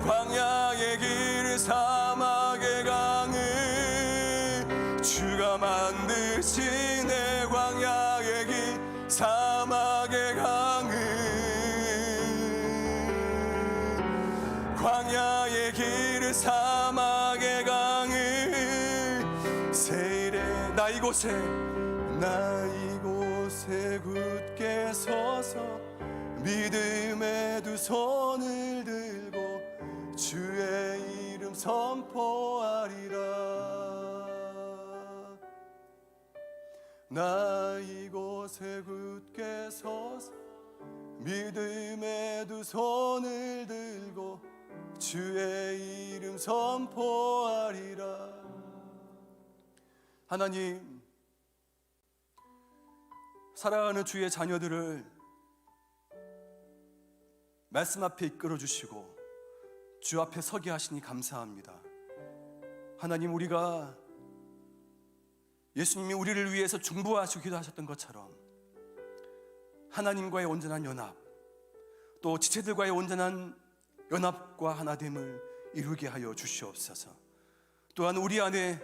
Speaker 1: 광야의 길을 사막의 강을 주가 만드시네. 광야의 길 사막의 강을, 광야의 길을 사막의 강을 세일해. 나 이곳에 굳게 서서 믿음의 두 손을 들고 주의 이름 선포하리라. 나 이곳에 굳게 서서 믿음의 두 손을 들고 주의 이름 선포하리라. 하나님, 사랑하는 주의 자녀들을 말씀 앞에 이끌어 주시고 주 앞에 서게 하시니 감사합니다. 하나님, 우리가 예수님이 우리를 위해서 중보하시기도 하셨던 것처럼 하나님과의 온전한 연합, 또 지체들과의 온전한 연합과 하나됨을 이루게 하여 주시옵소서. 또한 우리 안에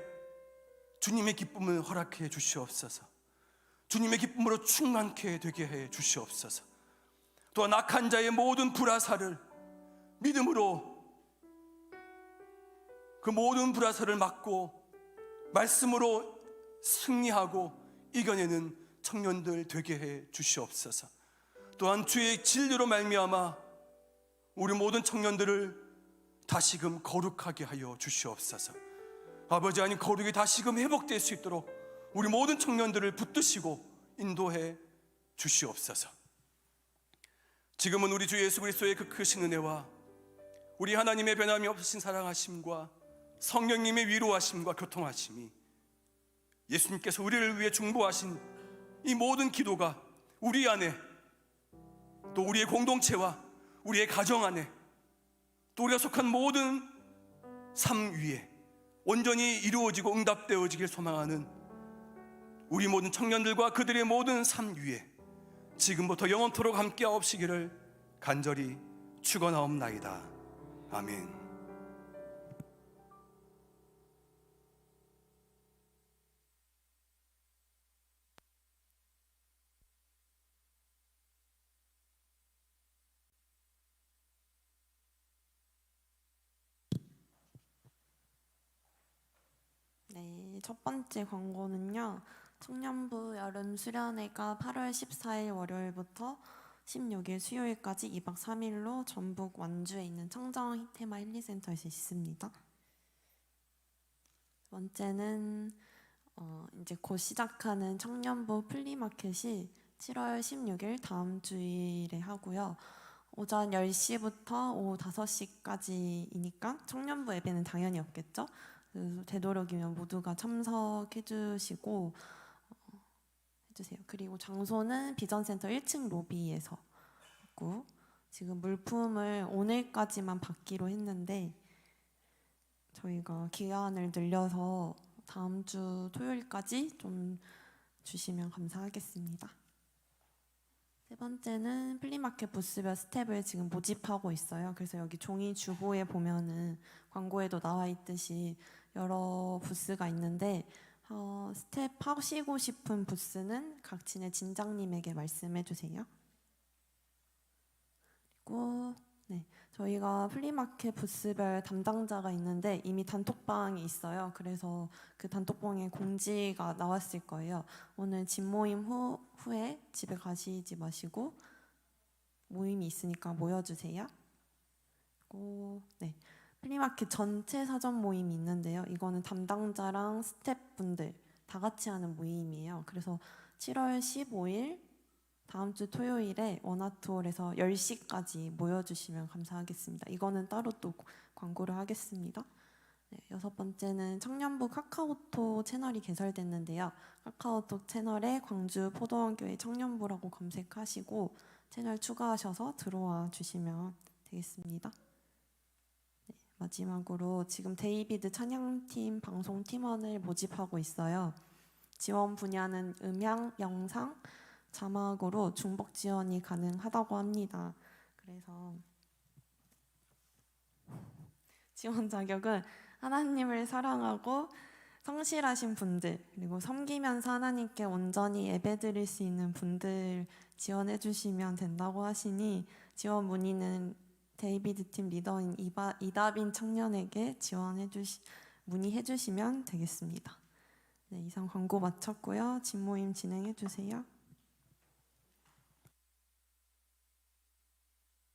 Speaker 1: 주님의 기쁨을 허락해 주시옵소서. 주님의 기쁨으로 충만케 되게 해 주시옵소서. 또한 악한 자의 모든 불화살을 믿음으로 그 모든 불화살을 막고 말씀으로 승리하고 이겨내는 청년들 되게 해 주시옵소서. 또한 주의 진리로 말미암아 우리 모든 청년들을 다시금 거룩하게 하여 주시옵소서. 아버지 하나님, 거룩이 다시금 회복될 수 있도록 우리 모든 청년들을 붙드시고 인도해 주시옵소서. 지금은 우리 주 예수 그리스도의 그 크신 은혜와 우리 하나님의 변함이 없으신 사랑하심과 성령님의 위로하심과 교통하심이, 예수님께서 우리를 위해 중보하신 이 모든 기도가 우리 안에, 또 우리의 공동체와 우리의 가정 안에, 또 우리가 속한 모든 삶 위에 온전히 이루어지고 응답되어지길 소망하는 우리 모든 청년들과 그들의 모든 삶 위에 지금부터 영원토록 함께하옵시기를 간절히 축원하옵나이다. 아멘.
Speaker 4: 네, 첫 번째 광고는요. 청년부 여름 수련회가 8월 14일 월요일부터 16일 수요일까지 2박 3일로 전북 완주에 있는 청정 테마 힐리센터에서 있습니다. 두 번째는 이제 곧 시작하는 청년부 플리마켓이 7월 16일 다음 주일에 하고요. 오전 10시부터 오후 5시까지이니까 청년부 예배는 당연히 없겠죠. 그래서 되도록이면 모두가 참석해 주시고 해주세요. 그리고 장소는 비전센터 1층 로비에서 있고, 지금 물품을 오늘까지만 받기로 했는데 저희가 기한을 늘려서 다음 주 토요일까지 좀 주시면 감사하겠습니다. 세 번째는 플리마켓 부스별 스텝을 지금 모집하고 있어요. 그래서 여기 종이 주보에 보면은 광고에도 나와 있듯이 여러 부스가 있는데 스텝 하시고 싶은 부스는 각진의 진장님에게 말씀해 주세요. 그리고 저희가 플리마켓 부스별 담당자가 있는데 이미 단톡방이 있어요. 그래서 그 단톡방에 공지가 나왔을 거예요. 오늘 집 모임 후에 집에 가시지 마시고 모임이 있으니까 모여주세요. 그리고 네, 플리마켓 전체 사전 모임이 있는데요. 이거는 담당자랑 스태프분들 다 같이 하는 모임이에요. 그래서 7월 15일 다음 주 토요일에 원아트홀에서 10시까지 모여주시면 감사하겠습니다. 이거는 따로 또 광고를 하겠습니다. 네, 6번째는 청년부 카카오톡 채널이 개설됐는데요. 카카오톡 채널에 광주 포도원교회 청년부라고 검색하시고 채널 추가하셔서 들어와 주시면 되겠습니다. 네, 마지막으로 지금 데이비드 찬양팀 방송팀원을 모집하고 있어요. 지원 분야는 음향, 영상, 자막으로 중복 지원이 가능하다고 합니다. 그래서 지원 자격은 하나님을 사랑하고 성실하신 분들, 그리고 섬기면서 하나님께 온전히 예배드릴 수 있는 분들 지원해 주시면 된다고 하시니 지원 문의는 데이비드 팀 리더인 이다빈 청년에게 문의해 주시면 되겠습니다. 네, 이상 광고 마쳤고요. 진모임 진행해 주세요.